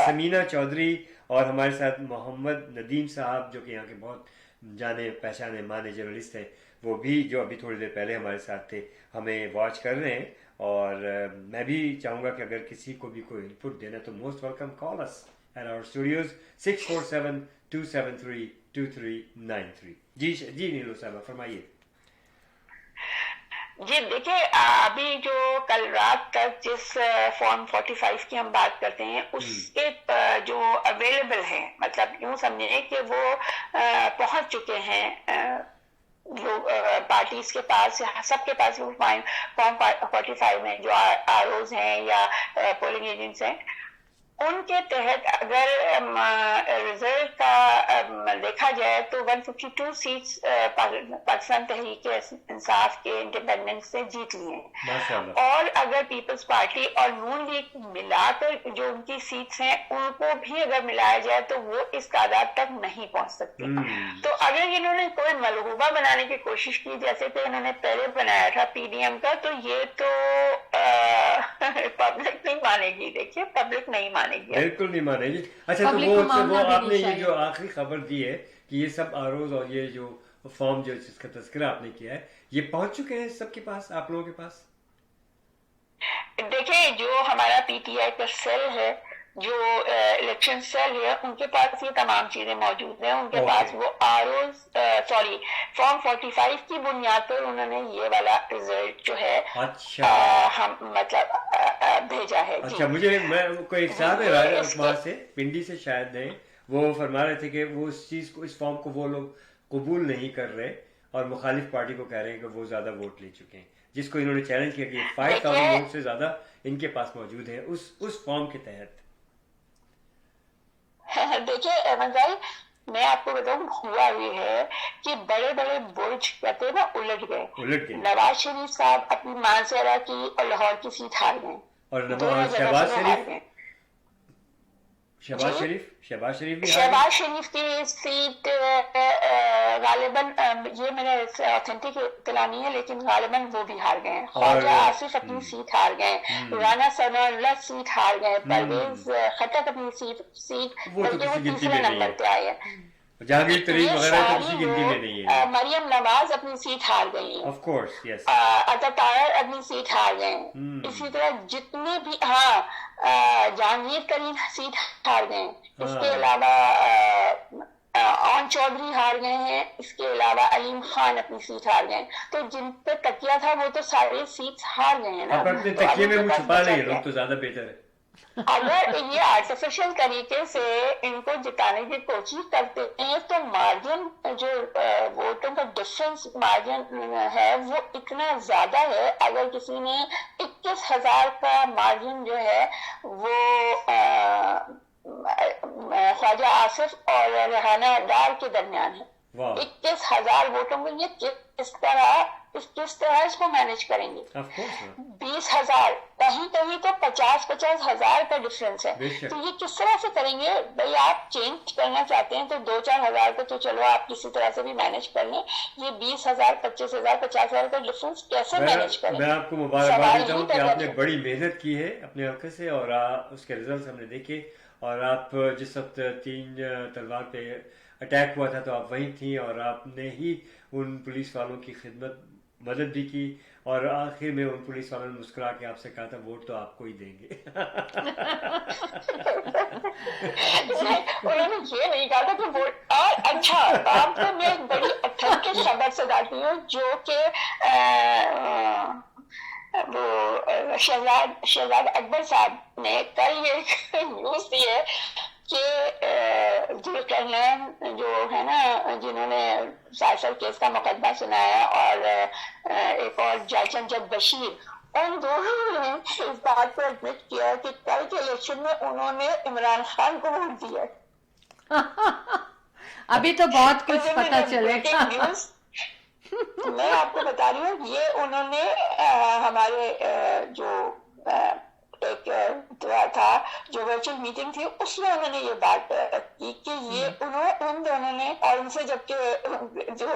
سمینہ چودھری اور ہمارے ساتھ محمد ندیم صاحب جو کہ یہاں کے بہت جانے پہچانے مانے جرنلسٹ ہیں، وہ بھی جو ابھی تھوڑی دیر پہلے ہمارے ساتھ تھے، ہمیں واچ کر رہے ہیں. اور میں بھی چاہوں گا کہ اگر کسی کو بھی کوئی انپٹ دینا تو most welcome call us at our studios 647-273-2393. جی نیلو صاحبہ فرمائیے. جی دیکھیں، ابھی جو کل رات تک جس فارم 45 کی ہم بات کرتے ہیں اس کے جو اویلیبل ہیں، مطلب یوں سمجھیں کہ وہ پہنچ چکے ہیں پارٹیز کے پاس، سب کے پاس فارم 45 میں جو ROs ہیں یا پولنگ ایجنٹس ہیں، ان کے تحت اگر رزلٹ کا دیکھا جائے تو 152 سیٹس پاکستان تحریک انصاف کے انڈیپینڈنٹ سے جیت لی ہیں. اور اگر پیپلز پارٹی اور نون لیگ ملا کر جو ان کی سیٹس ہیں ان کو بھی اگر ملایا جائے تو وہ اس تعداد تک نہیں پہنچ سکتی. تو اگر انہوں نے کوئی ملغوبہ بنانے کی کوشش کی جیسے کہ انہوں نے پہلے بنایا تھا PDM کا، تو یہ تو پبلک نہیں مانے گی. دیکھیے، پبلک نہیں مانے گی، بالکل نہیں مانے گی. اچھا، تو وہ آپ نے یہ جو آخری خبر دی ہے کہ یہ سب آروز اور یہ جو فارم جو جس کا تذکرہ آپ نے کیا ہے یہ پہنچ چکے ہیں سب کے پاس, آپ لوگوں کے پاس؟ دیکھیں جو ہمارا پی ٹی آئی کا سیل ہے, جو الیکشن سیل ہے, ان کے پاس یہ تمام چیزیں موجود ہیں. ان کے پاس وہ فارم 45 کی بنیاد پر انہوں نے یہ والا رزلٹ جو ہے ہم مطلب بھیجا ہے. اچھا, مجھے میں کوئی ایک صاحب ہے وہاں سے پنڈی سے شاید نہیں, وہ فرما رہے تھے کہ وہ اس چیز کو, اس فارم کو وہ لوگ قبول نہیں کر رہے اور مخالف پارٹی کو کہہ رہے ہیں کہ وہ زیادہ ووٹ لے چکے ہیں, جس کو انہوں نے چیلنج کیا کہ 5000 ووٹ سے زیادہ ان کے پاس موجود ہیں اس فارم کے تحت. دیکھیے احمد بھائی, میں آپ کو بتاؤں ہوا یہ ہے کہ بڑے بڑے برج کہتے ہیں نا الٹ گئے. نواز شریف صاحب اپنی مانسہرہ کی اور لاہور کی سیٹ ہار گئے, اور شہباز شریف کی سیٹ غالباً, یہ میرا اوتھینٹک اطلاع نہیں ہے, لیکن غالباً وہ بھی ہار گئے. خواجہ آصف اپنی سیٹ ہار گئے, رانا ثناء اللہ سیٹ ہار گئے, پرویز خٹک اپنی سیٹ بلکہ وہ تیسرے نمبر پہ آئے ہیں. جہانگیر ترین وغیرہ تو کسی گنتی میں نہیں ہے. مریم نواز اپنی سیٹ ہار گئی, آف کورس یس, عطا طاہر اپنی سیٹ ہار گئے. اسی طرح جتنے بھی, جہانگیر ترین سیٹ ہار گئے. اس کے علاوہ آن چودھری ہار گئے ہیں. اس کے علاوہ علیم خان اپنی سیٹ ہار گئے. تو جن پہ تکیہ تھا وہ تو سارے سیٹس ہار گئے ہیں نا. اپنے تکیے میں وہ چھپا لیں لوگ تو زیادہ بہتر ہے. اگر یہ آرٹیفیشل طریقے سے ان کو جتانے کی کوشش کرتے ہیں تو مارجن, جو ووٹوں کا ڈفرنس مارجن ہے وہ اتنا زیادہ ہے. اگر کسی نے 21,000 کا مارجن جو ہے وہ خواجہ آصف اور ریحانہ ڈار کے درمیان ہے, 21,000 ووٹوں میں یہ کس طرح اس کو مینج کریں گے. 20,000, کہیں کہیں تو 50,000 کا ڈفرنس ہے. تو یہ کس طرح سے کریں گے بھائی؟ آپ چینج کرنا چاہتے ہیں تو 2-4 ہزار کو تو چلو آپ کسی طرح سے بھی مینج کر لیں. یہ 20,000, 25,000, 50,000 کا ڈفرنس کیسے مینج کریں؟ میں آپ کو مبارکباد دیتا ہوں کہ آپ نے بڑی محنت کی ہے اپنے حلقے سے, اور اس کے ریزلٹس ہم نے دیکھے. اور آپ جس وقت 3 تلوار پہ اٹیک ہوا تھا تو آپ وہیں تھیں, اور آپ نے ہی ان پولیس والوں کی خدمت مدد بھی کی, اور آخر میں ان پولیس والوں نے مسکرا کے آپ سے کہا تھا ووٹ تو آپ کو ہی دیں گے. انہوں نے یہ نہیں کہا تھا کہ ووٹ. اور اچھا, آپ کو میں بڑی اچھا کے سبق سکھاتی ہوں جو کہ وہ شہزاد اکبر صاحب نے کل یہ نیوز دی ہے کہ جو ہے نا, جنہوں نے سائسل کیس کا مقدمہ سنایا, اور ایک اور جج امجد بشیر, ان دونوں نے اس بات کو ایڈمٹ کیا کہ کل کے الیکشن میں انہوں نے عمران خان کو ووٹ دیا. ابھی تو بہت کچھ پتا چلے گا. میں آپ کو بتا رہی ہوں, یہ انہوں نے ہمارے جو ایک تھا جو ورچوئل میٹنگ تھی اس میں انہوں نے یہ بات کی کہ یہ ان دونوں نے, اور ان سے جب کہ جو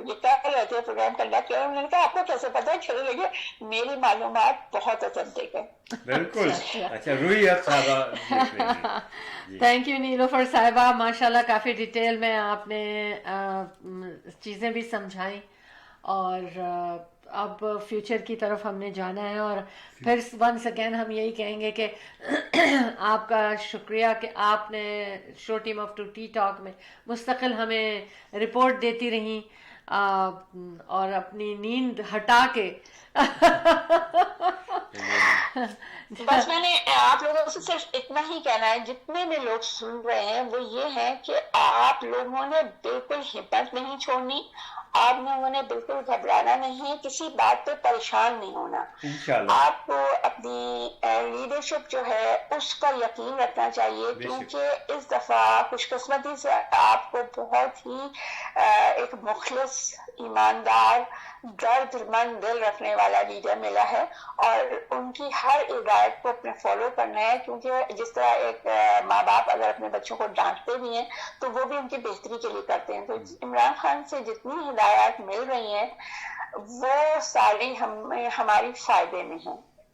یہ کر رہے تھے پروگرام کنڈکٹ کر, انہوں نے کہا آپ کو کیسے پتا, چلو لگے میری معلومات بہت اوتھینٹک ہے. بالکل. اچھا روحی حق صاحبہ, تھینک یو نیلوفر صاحبہ, ماشاءاللہ کافی ڈیٹیل میں آپ نے چیزیں بھی سمجھائیں, اور اب فیوچر کی طرف ہم نے جانا ہے. اور پھر ونس اگین ہم یہی کہیں گے کہ آپ کا شکریہ کہ آپ نے show team of 2 Tea talk میں مستقل ہمیں رپورٹ دیتی رہیں, اور اپنی نیند ہٹا کے بس میں نے آپ لوگوں سے صرف اتنا ہی کہنا ہے, جتنے بھی لوگ سن رہے ہیں وہ یہ ہے کہ آپ لوگوں نے بالکل ہمت نہیں چھوڑنی, آپ لوگوں نے بالکل گھبرانا نہیں, کسی بات پہ پریشان نہیں ہونا. آپ کو اپنی لیڈرشپ جو ہے اس کا یقین رکھنا چاہیے, کیونکہ اس دفعہ خوش قسمتی سے آپ کو بہت ہی ایک مخلص, ایماندار, درد مند دل رکھنے والا لیڈر ملا ہے, اور ان کی ہر ہدایت کو اپنے فالو کرنا ہے. کیونکہ جس طرح ایک ماں باپ اگر اپنے بچوں کو ڈانٹتے بھی ہیں تو وہ بھی ان کی بہتری کے لیے کرتے ہیں. تو عمران خان سے جتنی ہدایات مل رہی ہیں وہ ساری ہماری فائدے میں ہیں.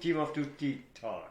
Team of Two Tea Talk.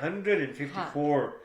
154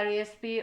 RESP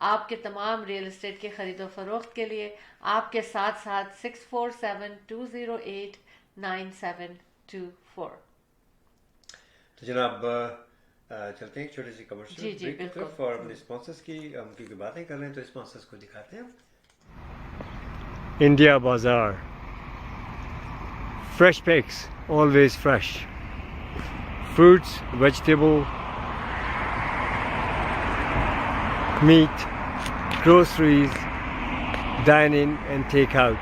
آپ کے تمام ریئل اسٹیٹ کے خرید و فروخت کے لیے آپ کے ساتھ 647-208-9724. تو جناب چلتے ہیں چھوٹی سی کمرشل جی بریک کی بالکل. طرف اور اپنے اسپانسرس کی ہم کیونکہ باتیں کر رہے ہیں تو اسپانسرس کو دکھاتے ہیں. India Bazaar fresh packs always fresh fruits vegetable meat groceries dine in and take out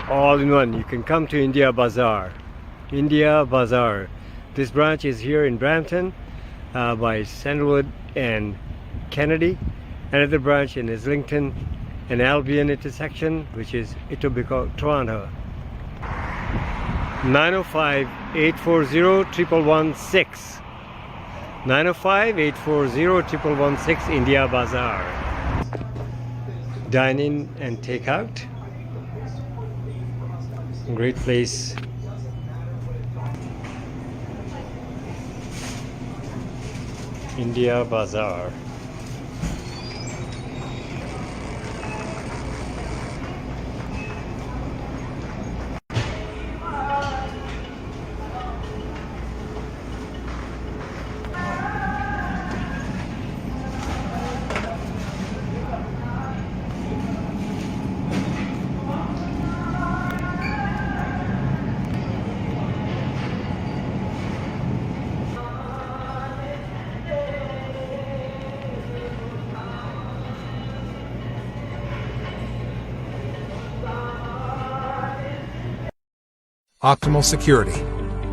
all in one. You can come to India Bazaar. This branch is here in Brampton by Sandalwood and Kennedy. Another branch in Islington and Albion intersection, which is Etobicoke, Toronto. 905-840-1116. 905-840-1116 India Bazaar. Dine in and take out. Great place. India Bazaar. Optimal Security.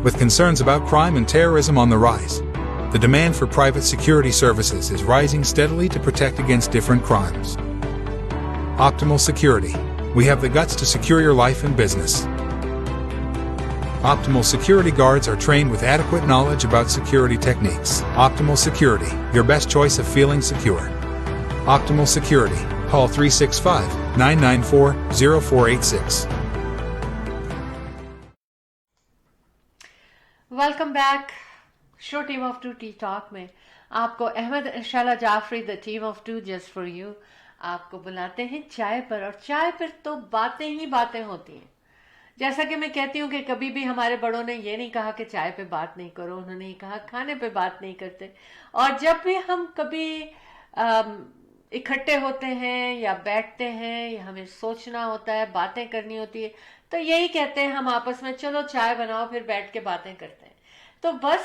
With concerns about crime and terrorism on the rise, the demand for private security services is rising steadily to protect against different crimes. Optimal Security. We have the guts to secure your life and business. Optimal Security guards are trained with adequate knowledge about security techniques. Optimal Security, your best choice of feeling secure. Optimal Security. Call 365-994-0486. Welcome back. Show team of to T talk میں آپ کو Ahmed Shahla Jafri the team of to just for you آپ کو بلاتے ہیں چائے پر، اور چائے پر تو باتیں ہی باتیں ہوتی ہیں. جیسا کہ میں کہتی ہوں کہ کبھی بھی ہمارے بڑوں نے یہ نہیں کہا کہ چائے پہ بات نہیں کرو، انہوں نے یہ کہا کھانے پہ بات نہیں کرتے. اور جب بھی ہم کبھی اکٹھے ہوتے ہیں یا بیٹھتے ہیں یا ہمیں سوچنا ہوتا ہے، باتیں کرنی ہوتی ہے، تو یہی کہتے ہیں ہم آپس میں چلو چائے بناؤ پھر بیٹھ کے باتیں کرتے ہیں. تو بس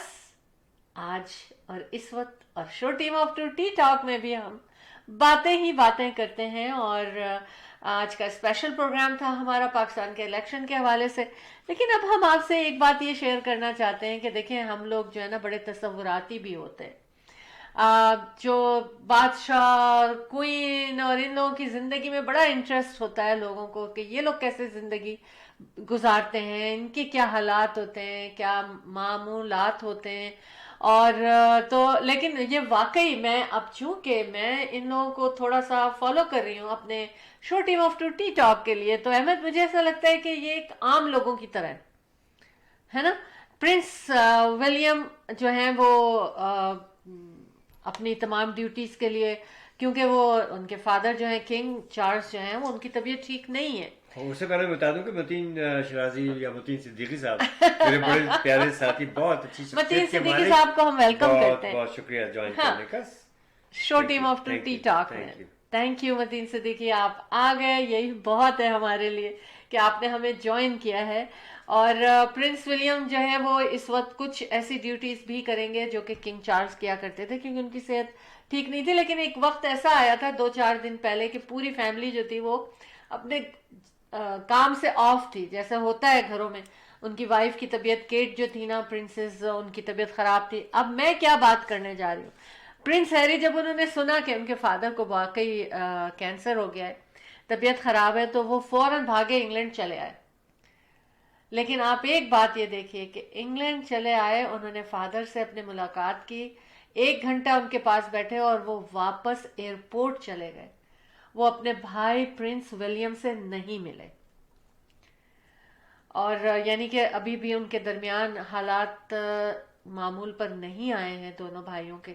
آج اور اس وقت اور show team of to T talk میں بھی ہم باتیں ہی باتیں کرتے ہیں. اور آج کا اسپیشل پروگرام تھا ہمارا پاکستان کے الیکشن کے حوالے سے. لیکن اب ہم آپ سے ایک بات یہ شیئر کرنا چاہتے ہیں کہ دیکھیں ہم لوگ جو ہے نا بڑے تصوراتی بھی ہوتے ہیں. جو بادشاہ کوئین اور ان لوگوں کی زندگی میں بڑا انٹرسٹ ہوتا ہے لوگوں کو کہ یہ لوگ کیسے زندگی گزارتے ہیں، ان کے کیا حالات ہوتے ہیں، کیا معمولات ہوتے ہیں. اور تو لیکن یہ واقعی میں اب چونکہ میں ان لوگوں کو تھوڑا سا فالو کر رہی ہوں اپنے show team of to T talk کے لیے، تو احمد مجھے ایسا لگتا ہے کہ یہ ایک عام لوگوں کی طرح ہے نا. پرنس ولیم جو ہیں وہ اپنی تمام ڈیوٹیز کے لیے، کیونکہ وہ ان کے فادر جو ہیں کنگ چارلز جو ہیں وہ ان کی طبیعت ٹھیک نہیں ہے. اس سے پہلے بتا دوں کہ متین شرازی یا متین صدیقی صاحب میرے بڑے پیارے ساتھی، بہت اچھی متین صدیقی صاحب کو ہم ویلکم کرتے ہیں. بہت شکریہ جوائن کرنے کا show team of to T talk میں. تھینک یو متین صدیقی، آپ آ گئے، یہی بہت ہے ہمارے لیے کہ آپ نے ہمیں جوائن کیا ہے. اور پرنس ولیم جو ہے وہ اس وقت کچھ ایسی ڈیوٹیز بھی کریں گے جو کہ کنگ چارلز کیا کرتے تھے کیونکہ ان کی صحت ٹھیک نہیں تھی. لیکن ایک وقت ایسا آیا تھا 2-4 دن پہلے کہ پوری فیملی جو تھی وہ اپنے کام سے آف تھی، جیسا ہوتا ہے گھروں میں. ان کی وائف کی طبیعت، کیٹ جو تھی نا پرنسز، ان کی طبیعت خراب تھی. اب میں کیا بات کرنے جا رہی ہوں، پرنس ہیری جب انہوں نے سنا کہ ان کے فادر کو واقعی کینسر ہو گیا ہے، طبیعت خراب ہے، تو وہ فوراً بھاگے انگلینڈ چلے آئے. لیکن آپ ایک بات یہ دیکھیے کہ انگلینڈ چلے آئے، انہوں نے فادر سے اپنے ملاقات کی، 1 گھنٹہ ان کے پاس بیٹھے اور وہ واپس ایئرپورٹ چلے گئے. وہ اپنے بھائی پرنس ولیم سے نہیں ملے. اور یعنی کہ ابھی بھی ان کے درمیان حالات معمول پر نہیں آئے ہیں دونوں بھائیوں کے.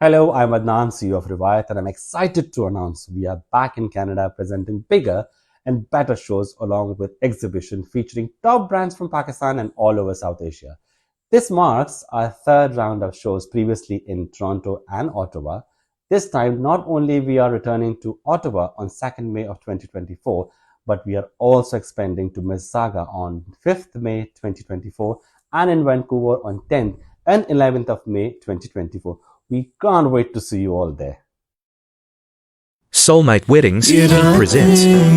Hello, I'm Adnan, CEO of Riwayat, and I'm excited to announce we are back in Canada presenting bigger and better shows along with exhibition featuring top brands from Pakistan and all over South Asia. This marks our third round of shows, previously in Toronto and Ottawa. This time, not only we are returning to Ottawa on 2nd May of 2024, but we are also expanding to Mississauga on 5th May 2024 and in Vancouver on 10th and 11th of May 2024. We can't wait to see you all there. Soulmate Weddings presents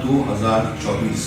2024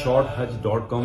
shorthaj.com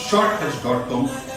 shorthaj.com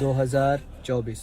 2024।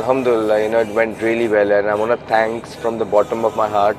Alhamdulillah, it went really well and I want to thanks from the bottom of my heart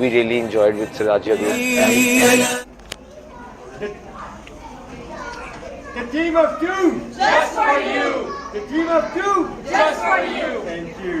We really enjoyed with Sirajia Group. The team of two, just for you. The team of two, just for you. Thank you.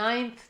9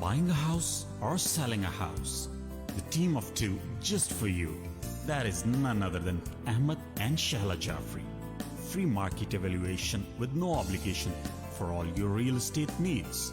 Buying a house or selling a house, the team of two just for you. That is none other than Ahmed and Shahla Jafri. Free market evaluation with no obligation for all your real estate needs.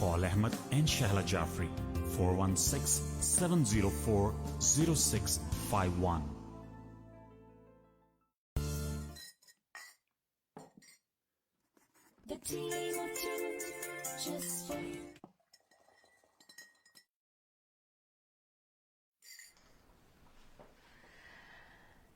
Call Ahmed and Shahla Jafri 416-704-0651. The team of two, just for you.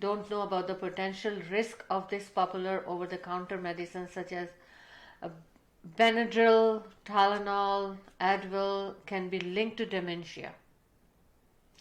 don't know about the potential risk of this popular over-the-counter medicine such as Benadryl, Tylenol, Advil can be linked to dementia.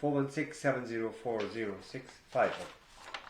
416-704-0651।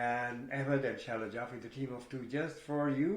And Ahmed and Shala Jafri, the team of two, just for you.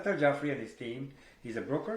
Atar Jafri and his team, he's a broker,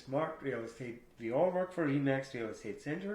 Smart Real Estate. We all work for Remax Real Estate Center.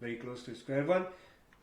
very close to Square One.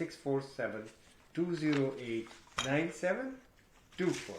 647-208-9724।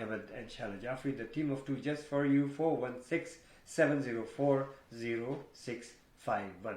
Ahmed and Shala Jafri, the team of two, just for you, 416-704-0651।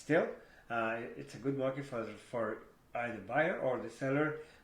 still it's a good market for either buyer or the seller।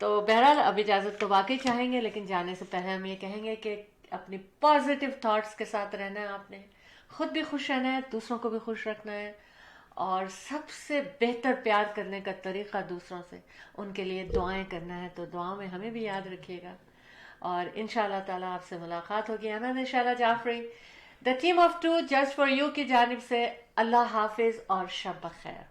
تو بہرحال اب اجازت تو واقعی چاہیں گے، لیکن جانے سے پہلے ہم یہ کہیں گے کہ اپنی پازیٹیو تھاٹس کے ساتھ رہنا ہے، آپ نے خود بھی خوش رہنا ہے، دوسروں کو بھی خوش رکھنا ہے، اور سب سے بہتر پیار کرنے کا طریقہ دوسروں سے ان کے لیے دعائیں کرنا ہے. تو دعاؤں میں ہمیں بھی یاد رکھیے گا، اور انشاءاللہ تعالیٰ آپ سے ملاقات ہوگی. Ahmed Shahla Jafri, the team of 2 just for you کی جانب سے اللہ حافظ اور شب بخیر.